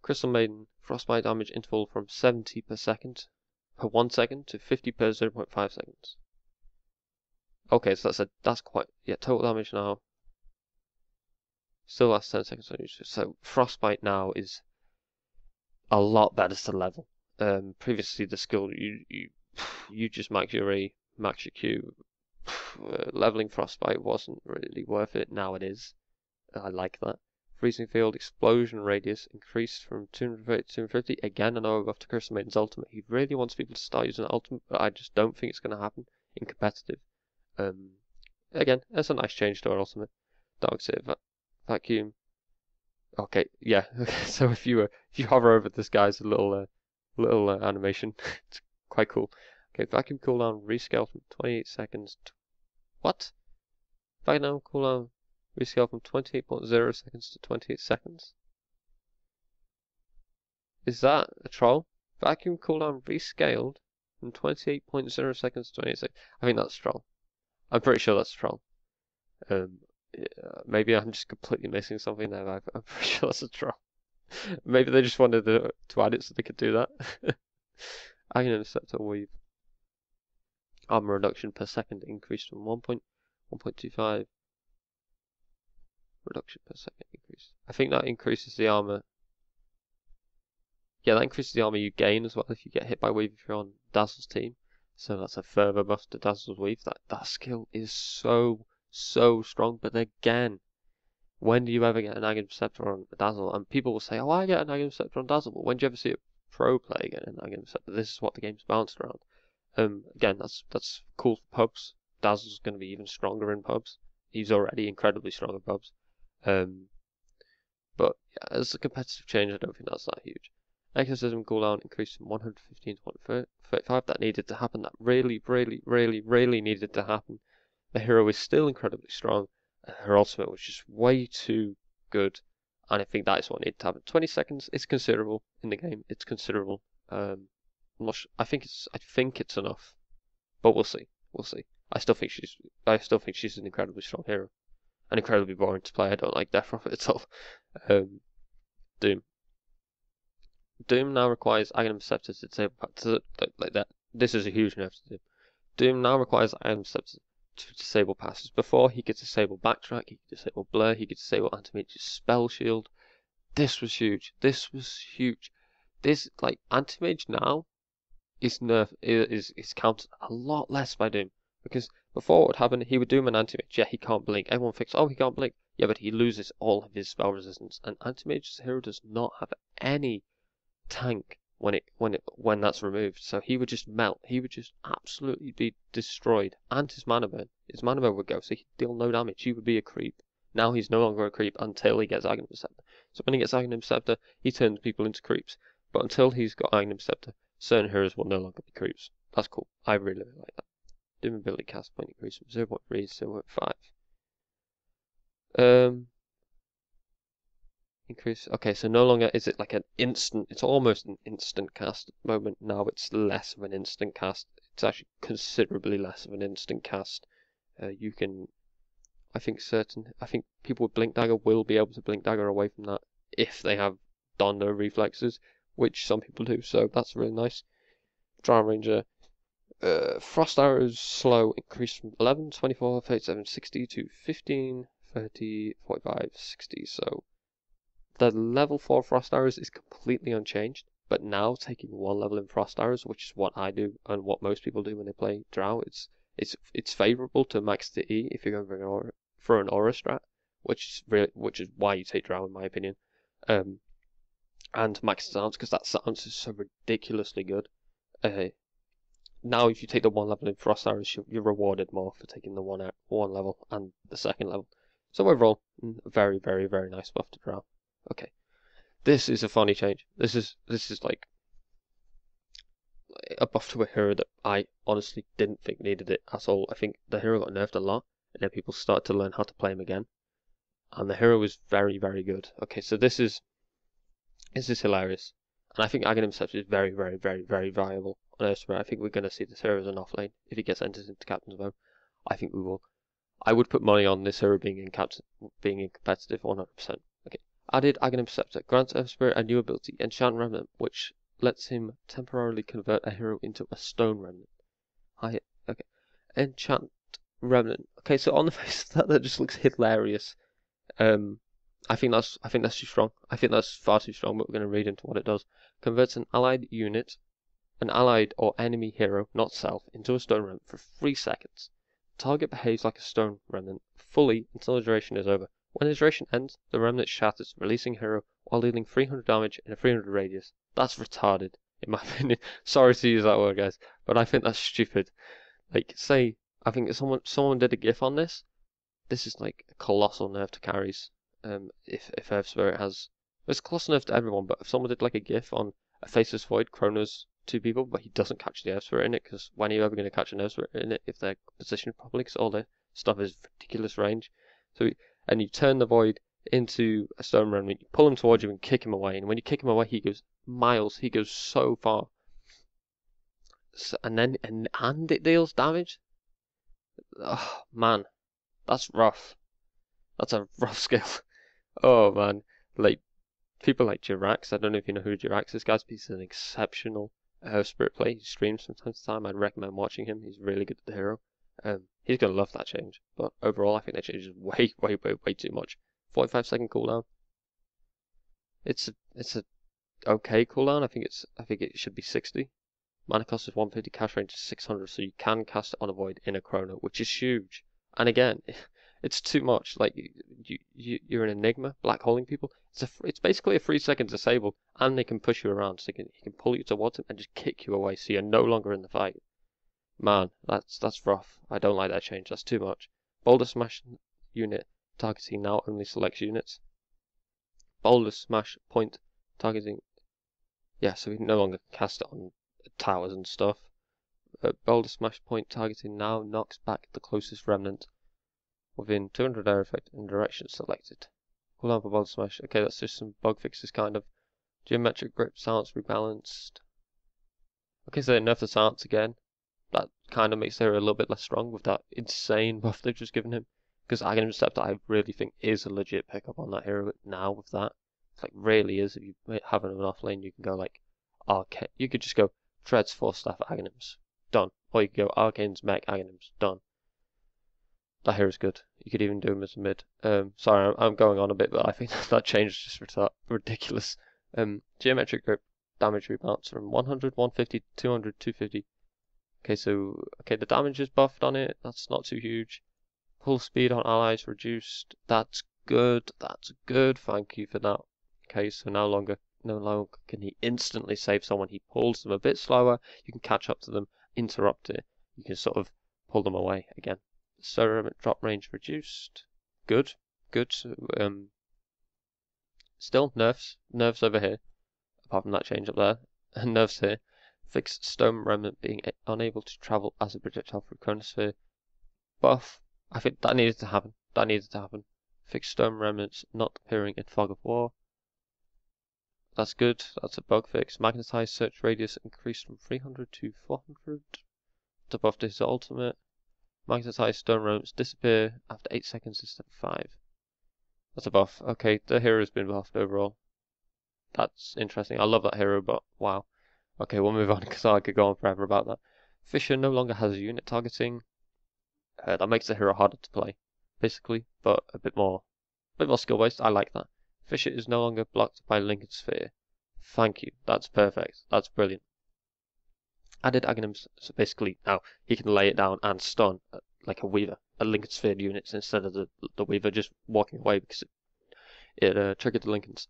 A: Crystal Maiden frostbite damage interval from 70 per 1 second to 50 per 0.5 seconds. Okay, so that's quite total damage now. Still lasts 10 seconds on each. So frostbite now is a lot better to level. Previously the skill you just max your E, max your Q. Leveling frostbite wasn't really worth it. Now it is. I like that. Freezing field explosion radius increased from 230 to 250. Again, I know we're off to Crystal Maiden's ultimate. He really wants people to start using the ultimate, but I just don't think it's going to happen in competitive. Again, that's a nice change to our ultimate. Dark Seer vacuum. Okay, yeah. So if you hover over this guy's little animation, it's quite cool. Okay, vacuum cooldown rescale from 28 seconds. What? Vacuum cooldown rescale from 28.0 seconds to 28 seconds. Is that a troll? Vacuum cooldown rescaled from 28.0 seconds to 28 seconds. I think that's a troll. I'm pretty sure that's a troll. Maybe I'm just completely missing something there. I'm pretty sure that's a troll. Maybe they just wanted to add it so they could do that. Iron Interceptor Weave. Armor reduction per second increased from 1.25. Reduction per second increase. I think that increases the armor. Yeah, that increases the armor you gain as well if you get hit by Weave if you're on Dazzle's team. So that's a further buff to Dazzle's Weave. That skill is so strong. But again, when do you ever get an Aghanim Scepter on Dazzle? And people will say, oh, I get an Aghanim Scepter on Dazzle. But when do you ever see a pro player get an Aghanim Scepter? This is what the game's bounced around. Again, that's cool for pubs. Dazzle's going to be even stronger in pubs. He's already incredibly strong in pubs. But yeah, as a competitive change, I don't think that's that huge. Exorcism cooldown increased from 115 to 135. That needed to happen. That really needed to happen. The hero is still incredibly strong. Her ultimate was just way too good, and I think that is what needed to happen. 20 seconds is considerable in the game. It's considerable. I'm not sure. I think it's enough, but we'll see. We'll see. I still think she's an incredibly strong hero. And incredibly boring to play. I don't like Death Prophet at all. Doom. Doom now requires Aghanim Scepter to disable like that. This is a huge nerf to Doom. Doom now requires Aghanim Scepter to disable passes. Before he could disable Backtrack, he could disable Blur, he could disable Anti-Mage's Spell Shield. This was huge. This like Anti-Mage now is countered a lot less by Doom. Because before what would happen, he would Doom an anti-mage. Yeah, he can't blink. Everyone thinks, oh, he can't blink. Yeah, but he loses all of his spell resistance. And anti-mage's hero does not have any tank when that's removed. So he would just melt. He would just absolutely be destroyed. And his mana burn. His mana burn would go, so he'd deal no damage. He would be a creep. Now he's no longer a creep until he gets Aghanim Scepter. So when he gets Aghanim Scepter, he turns people into creeps. But until he's got Aghanim Scepter, certain heroes will no longer be creeps. That's cool. I really, really like that. Doom ability cast point increase from 0.3 to 0.5. Increase. Okay, so no longer is it like an instant. It's almost an instant cast moment. Now it's less of an instant cast. It's actually considerably less of an instant cast. You can, I think people with Blink Dagger will be able to Blink Dagger away from that if they have Dondo reflexes, which some people do. So that's really nice. Drown Ranger. Frost Arrows slow increase from 11, 24, 37, 60 to 15, 30, 45, 60. So the level 4 Frost Arrows is completely unchanged, but now taking 1 level in Frost Arrows, which is what I do and what most people do when they play Drow, it's favourable to max the E if you're going for an aura strat, which is why you take Drow in my opinion. And max Silence, because that Silence is so ridiculously good. Now if you take the 1 level in Frost Arrows, you're rewarded more for taking the 1 level and the 2nd level. So overall, very, very, very nice buff to Drow. Okay, this is a funny change. This is like a buff to a hero that I honestly didn't think needed it at all. I think the hero got nerfed a lot, and then people started to learn how to play him again, and the hero was very, very good. Okay, so this is hilarious, and I think Aghanim Scepter is very, very, very, very viable on Earthsphere. I think we're going to see this hero as an offlane if he gets entered into Captain's Vote. I think we will. I would put money on this hero being in competitive 100%. Okay. Added Aghanim Scepter grants Earthspirit a new ability, Enchant Remnant, which lets him temporarily convert a hero into a Stone Remnant. Okay. Enchant Remnant. Okay, so on the face of that just looks hilarious. I think that's too strong. I think that's far too strong, but we're going to read into what it does. Converts an allied unit, an allied or enemy hero, not self, into a Stone Remnant for 3 seconds. The target behaves like a Stone Remnant fully until the duration is over. When the duration ends, the remnant shatters, releasing hero while dealing 300 damage in a 300 radius. That's retarded, in my opinion. Sorry to use that word, guys, but I think that's stupid. Like, say, I think someone did a GIF on this. This is like a colossal nerf to carries. If Earthspirit has, it's a colossal nerf to everyone. But if someone did like a GIF on a Faceless Void, Chronos 2 people, but he doesn't catch the Earthspirit in it, because when are you ever going to catch an Earthspirit in it if they're positioned properly? Because all their stuff is ridiculous range. So. And you turn the Void into a Stone Remnant, you pull him towards you and kick him away. And when you kick him away, he goes miles. He goes so far. So, and it deals damage. Oh man, that's rough. That's a rough skill. Oh man, like people like Jirax. I don't know if you know who Jirax is, guys. But he's an exceptional Spirit play. He streams from time to time. I'd recommend watching him. He's really good at the hero. He's going to love that change, but overall I think that change is way, way, way, way too much. 45-second cooldown. It's a okay cooldown. I think it should be 60. Mana cost is 150, cash range is 600, so you can cast it on a Void in a Chrono, which is huge. And again, it's too much. Like you're an Enigma, black holing people. It's basically a 3-second disable, and they can push you around, so he can pull you towards him and just kick you away, so you're no longer in the fight. Man, that's rough. I don't like that change. That's too much. Boulder Smash unit targeting now only selects units. Boulder Smash point targeting. Yeah, so we no longer cast it on towers and stuff. Boulder Smash point targeting now knocks back the closest remnant within 200 air effect and direction selected. Cooldown for Boulder Smash. Okay, that's just some bug fixes kind of. Geometric grip silence rebalanced. Okay, so they nerfed the silence again. That kind of makes the hero a little bit less strong with that insane buff they've just given him. Because Aghanim Scepter, I really think, is a legit pickup on that hero now with that. It's like, really is. If you have an off lane, you can go like, Arcane. You could just go Treads, Force Staff, Aghanims. Done. Or you could go Arcane's, Mech, Aghanims. Done. That hero's good. You could even do him as a mid. Sorry, I'm going on a bit, but I think that change is just ridiculous. Geometric grip. damage rebounds from 100, 150, 200, 250. Okay, so the damage is buffed on it. That's not too huge. Pull speed on allies reduced. That's good. That's good. Thank you for that. Okay, so no longer can he instantly save someone. He pulls them a bit slower. You can catch up to them, interrupt it. You can sort of pull them away again. So drop range reduced. Good. Good. Still nerfs over here. Apart from that change up there, and nerfs here. Fixed stone remnant being unable to travel as a projectile through chronosphere. Buff. I think that needed to happen. Fixed stone remnants not appearing in fog of war. That's good. That's a bug fix. Magnetized search radius increased from 300 to 400. To buff his ultimate. Magnetized stone remnants disappear after 8 seconds instead of 5. That's a buff. Okay, the hero's been buffed overall. That's interesting. I love that hero, but wow. Okay, we'll move on because I could go on forever about that. Fisher no longer has unit targeting. That makes the hero harder to play, basically, but a bit more skill based. I like that. Fisher is no longer blocked by Lincoln Sphere. Thank you. That's perfect. That's brilliant. Added Aghanims, so basically now he can lay it down and stun like a Weaver, a Lincoln Sphere units instead of the Weaver just walking away because it triggered the Lincolns.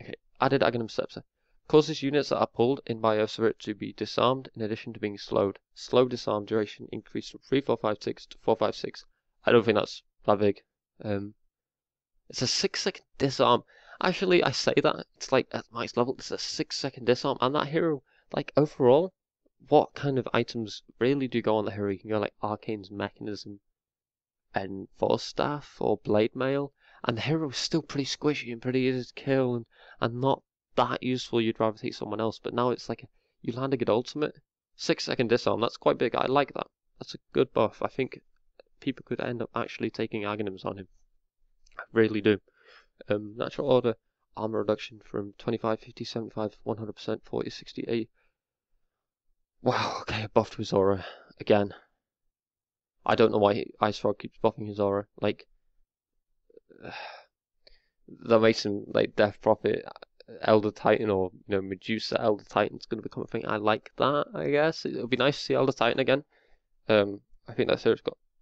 A: Okay, added Aghanim Scepter. Causes units that are pulled in by Spirit to be disarmed in addition to being slowed. Slow disarm duration increased from 3456 to 456. I don't think that's that big. It's a 6-second disarm. Actually, I say that, it's like at max level, it's a 6-second disarm. And that hero, like overall, what kind of items really do go on the hero? You can go like Arcane's Mechanism and Force Staff or Blade Mail. And the hero is still pretty squishy and pretty easy to kill and not that useful. You'd rather take someone else. But now it's like you land a good ultimate. 6-second disarm, that's quite big. I like that. That's a good buff. I think people could end up actually taking Aghanims on him. I really do. Natural order armor reduction from 25, 50, 75, 100%, 40, 68. Wow, okay, buff to his aura again. I don't know why Ice Frog keeps buffing his aura. Like, that makes him like Death Prophet, Elder Titan, or Medusa Elder Titan's going to become a thing. I like that. I guess it would be nice to see Elder Titan again. I think that series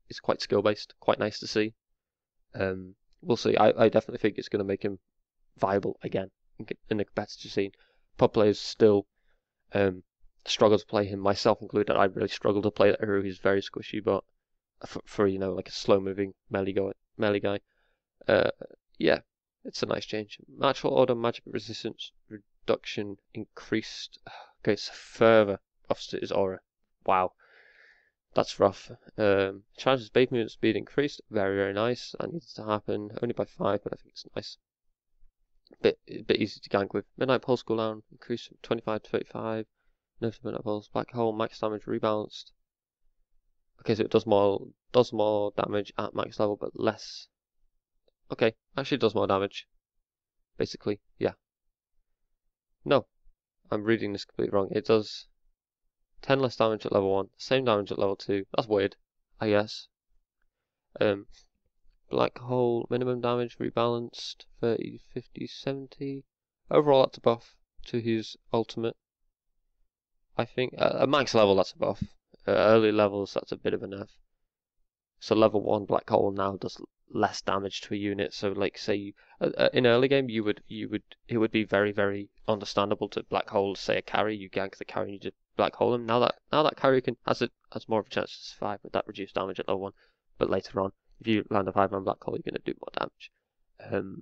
A: is quite skill based, quite nice to see. We'll see. I definitely think it's going to make him viable again in the competitive scene. Pub players still struggle to play him, myself included. I really struggle to play that hero. He's very squishy, but for like a slow moving melee guy. Yeah, it's a nice change. Natural order magic resistance reduction increased. Okay, so further buffs to his aura. Wow, that's rough. Charges base movement speed increased. Very, very nice. That needs to happen. Only by 5, but I think it's nice. Bit easy to gank with. Midnight Pulse cooldown increased from 25 to 35. Nerf to Midnight Pulse. Black Hole max damage rebalanced. Okay, so it does more damage at max level, but less. Okay, actually it does more damage. Basically, yeah. No, I'm reading this completely wrong. It does 10 less damage at level 1, same damage at level 2. That's weird, I guess. Black Hole, minimum damage rebalanced, 30, 50, 70. Overall, that's a buff to his ultimate. I think at max level, that's a buff. Early levels, that's a bit of a nerf. So level 1 Black Hole now does less damage to a unit. So like say in early game, it would be very, very understandable to Black Hole, say a carry. You gank the carry and you just Black Hole him. Now that carry has more of a chance to survive with that reduced damage at level 1. But later on, if you land a 5-man Black Hole, you're going to do more damage.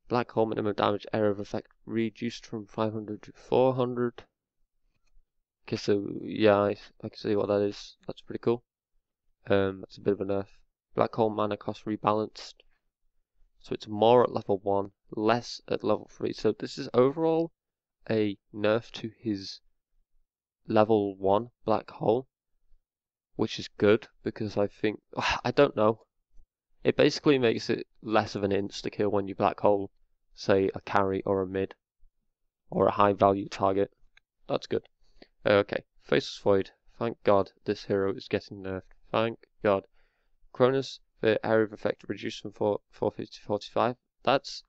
A: Black Hole minimum damage area of effect reduced from 500 to 400. Okay, so yeah, I can see what that is. That's pretty cool. That's a bit of a nerf. Black Hole mana cost rebalanced. So it's more at level 1, less at level 3. So this is overall a nerf to his level 1 Black Hole, which is good because I think, I don't know. It basically makes it less of an insta-kill when you Black Hole, say, a carry or a mid, or a high value target. That's good. Okay, Faceless Void. Thank God this hero is getting nerfed. Thank God. Cronus, the area of effect reduced from 450 to 45. That's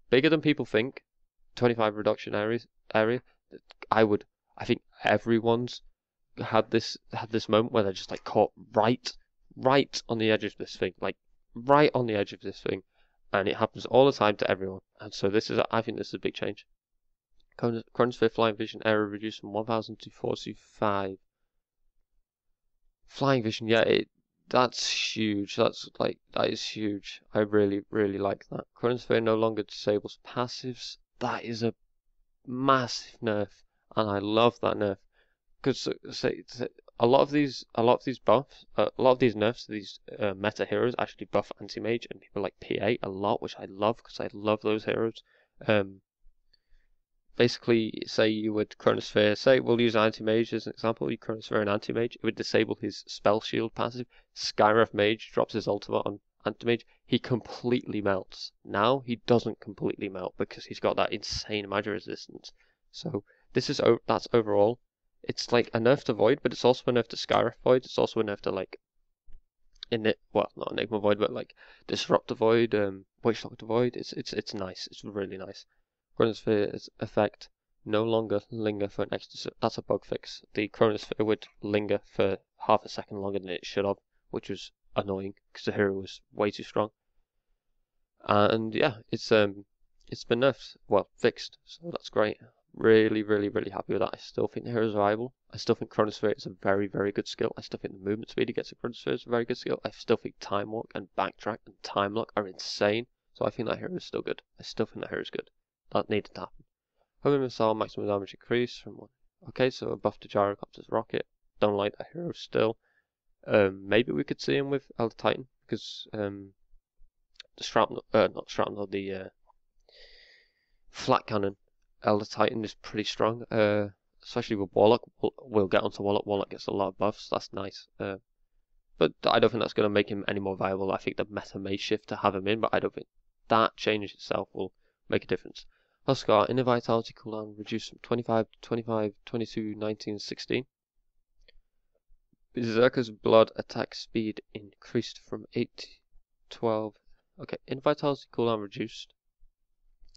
A: bigger than people think. 25 reduction area. I think everyone's had this moment where they're just like caught right on the edge of this thing, like right on the edge of this thing, and it happens all the time to everyone. And so I think this is a big change. Chronosphere flying vision area reduced from 1000 to 425. Flying vision, yeah, that's huge. That is huge. I really like that. Chronosphere no longer disables passives. That is a massive nerf, and I love that nerf. Because a lot of these buffs, a lot of these nerfs, these meta heroes actually buff anti-mage and people like PA a lot, which I love because I love those heroes. Basically, say you would Chronosphere, say we'll use Anti-Mage as an example, you Chronosphere an Anti-Mage, it would disable his Spell Shield passive, Skywrath Mage drops his ultimate on Anti-Mage, he completely melts. Now he doesn't completely melt because he's got that insane magic resistance. So that's overall. It's like a nerf to Void, but it's also a nerf to Skywrath Void, it's also a nerf to like, not Enigma Void, but like Disrupt the Void, Witch Doctor Void, it's nice, it's really nice. Chronosphere's effect no longer linger for an extra. That's a bug fix. The Chronosphere would linger for half a second longer than it should have, which was annoying because the hero was way too strong. And yeah, it's been nerfed, well, fixed, so that's great. Really happy with that. I still think the hero is viable. I still think Chronosphere is a very good skill. I still think the movement speed he gets at Chronosphere is a very good skill. I still think Time Walk and Backtrack and Time Lock are insane. So I think that hero is still good. I still think that hero is good. That needed to happen. Homing Missile, maximum damage increase from 1. Okay, so a buff to Gyrocopter's Rocket. Don't like that hero still. Maybe we could see him with Elder Titan, because the Flat Cannon Elder Titan is pretty strong, especially with Warlock. We'll get onto Warlock. Warlock gets a lot of buffs, that's nice. But I don't think that's going to make him any more viable. I think the meta may shift to have him in, but I don't think that change itself will make a difference. Huskar, inner vitality cooldown reduced from 25 to 25, 22, 19, 16. Berserker's blood attack speed increased from 8 to 12. Okay, inner vitality cooldown reduced.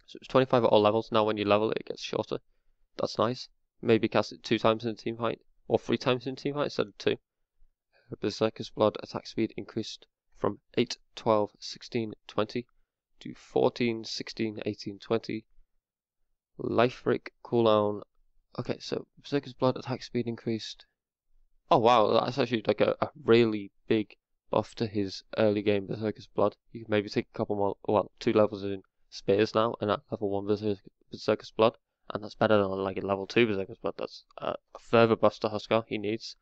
A: So it was 25 at all levels. Now when you level it, it gets shorter. That's nice. Maybe cast it 2 times in a team fight, or 3 times in a team fight instead of 2. Berserker's blood attack speed increased from 8, 12, 16, 20 to 14, 16, 18, 20. Life break cooldown. Okay, so Berserker's blood attack speed increased. Oh wow, that's actually like a really big buff to his early game Berserker's blood. You can maybe take a couple more, well, 2 levels in Spears now, and at level 1 Berserker's blood, and that's better than like a level 2 Berserker's blood. That's a further buff to Huskar he needs.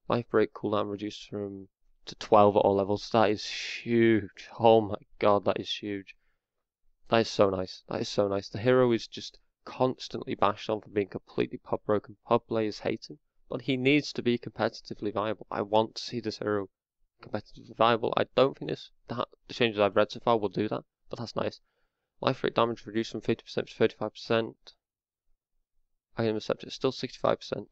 A: Life break cooldown reduced to 12 at all levels. That is huge. Oh my god, that is huge. That is so nice. That is so nice. The hero is just constantly bashed on for being completely pub broken. Pub players hate him, but he needs to be competitively viable. I want to see this hero competitively viable. I don't think the changes I've read so far will do that, but that's nice. Life rate damage reduced from 50% to 35%. Item receptor is still 65%.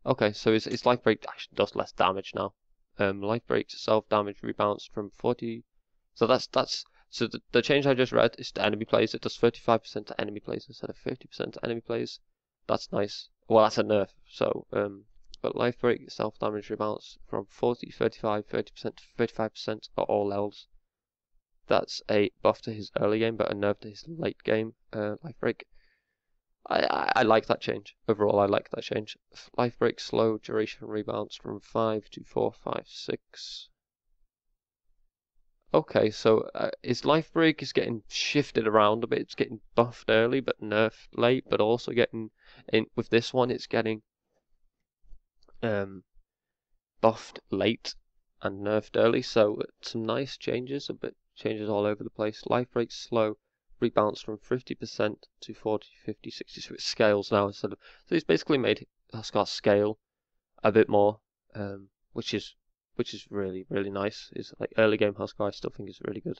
A: Okay, so his life break actually does less damage now. Life break self damage rebounds from 40. So so the change I just read is to enemy players. It does 35% to enemy players instead of 50% to enemy players. That's nice. Well, that's a nerf. So but life break self damage rebounds from 40, 35, 30% to 35% at all levels. That's a buff to his early game, but a nerf to his late game life break. I like that change. Overall, I like that change. Life break slow duration rebounds from 5 to 4, 5, 6. Okay, so his life break is getting shifted around a bit. It's getting buffed early, but nerfed late. But also getting with this one, it's getting buffed late and nerfed early. So some nice changes, a bit changes all over the place. Life break slow rebounds from 50% to 40, 50, 60. So it scales now instead of. So he's basically made Huskar scale a bit more, which is really nice. Is like early game Huskar I still think is really good,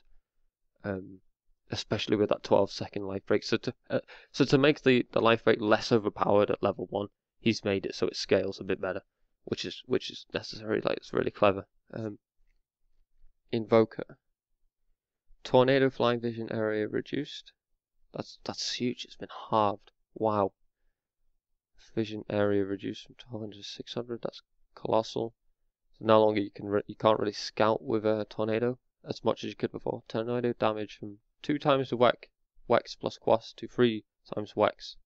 A: especially with that 12-second life break. So to make the life break less overpowered at level 1, he's made it so it scales a bit better, which is necessary. Like it's really clever. Invoker. Tornado flying vision area reduced. That's huge. It's been halved. Wow. Vision area reduced from 1200 to 600. That's colossal. So no longer you can't really scout with a tornado as much as you could before. Tornado damage from 2 times the Wex plus Quas to 3 times Wex.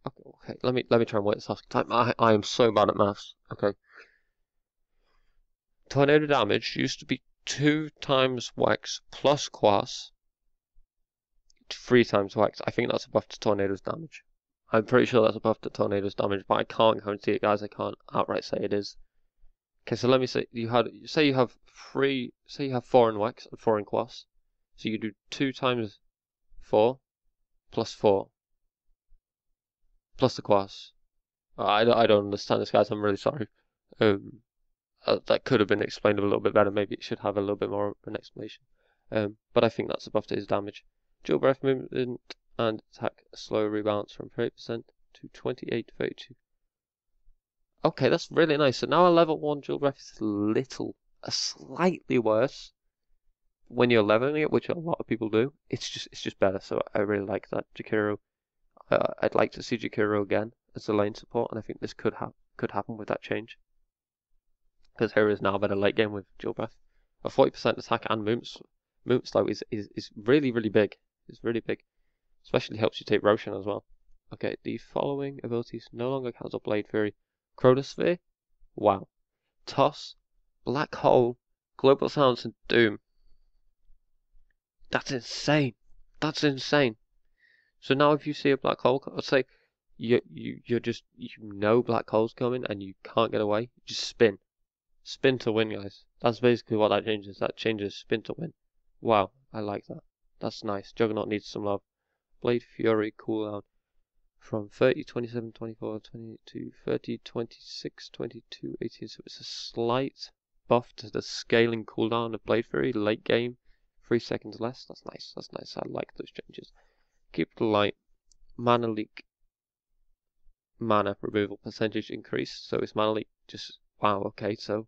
A: Okay, let me try and work this out. I am so bad at maths. Okay. Tornado damage used to be 2 times Wex plus Quas to 3 times Wex. I think that's above the tornado's damage. I'm pretty sure that's above the tornado's damage, but I can't guarantee it, guys. I can't outright say it is. Okay, so let me say you have 4 in Wex and 4 in Quas. So you do 2 times 4 plus 4 plus the Quas. I don't understand this, guys. I'm really sorry. That could have been explained a little bit better. Maybe it should have a little bit more of an explanation. But I think that's above his damage. Dual breath movement and attack slow rebounds from 8% to 28.32. Okay, that's really nice. So now a level 1 dual breath is slightly worse when you're leveling it, which a lot of people do. It's just better. So I really like that. Jakiro. I'd like to see Jakiro again as a lane support, and I think this could happen with that change. Because Hero is now a better late game with dual breath. A 40% attack and movement slow is really big. It's really big. Especially helps you take Roshan as well. Okay, the following abilities no longer cancel Blade Fury. Chronosphere, wow. Toss, Black Hole, Global Silence, and Doom. That's insane. That's insane. So now if you see a black hole, let's say you know black hole's coming and you can't get away, just spin. Spin to win, guys. That's basically what that changes. That changes spin to win. Wow, I like that. That's nice. Juggernaut needs some love. Blade Fury cooldown from 30, 27, 24, 20 to 30, 26, 22, 18. So it's a slight buff to the scaling cooldown of Blade Fury. Late game, 3 seconds less. That's nice. That's nice. I like those changes. Keep the light. Mana leak. Mana removal percentage increase. So it's mana leak just wow. Okay, so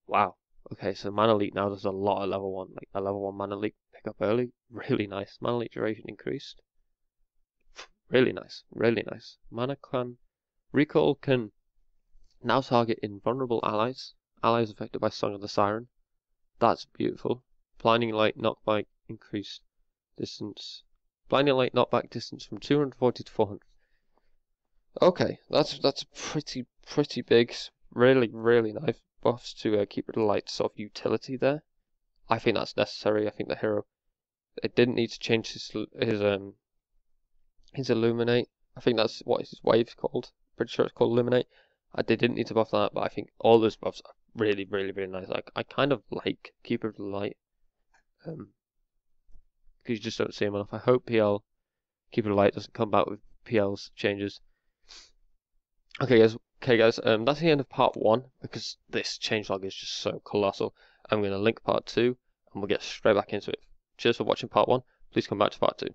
A: wow. Okay, so mana leak now does a lot of level 1. Like a level 1 mana leak pick up early. Really nice. Mana leak duration increased. Really nice, really nice. Recall can now target invulnerable allies affected by Song of the Siren. That's beautiful. Blinding Light knockback increased distance. Blinding Light knockback distance from 240 to 400. Okay, that's pretty big. Really nice buffs to keep the light sort of utility there. I think that's necessary. I think the hero didn't need to change his Illuminate. I think that's what his wave's called. Pretty sure it's called Illuminate. They didn't need to buff that, but I think all those buffs are really nice. Like I kind of like Keeper of the Light, because you just don't see him enough. I hope Keeper of the Light doesn't come back with PL's changes. Okay, guys. That's the end of part 1 because this changelog is just so colossal. I'm going to link part 2, and we'll get straight back into it. Cheers for watching part 1. Please come back to part 2.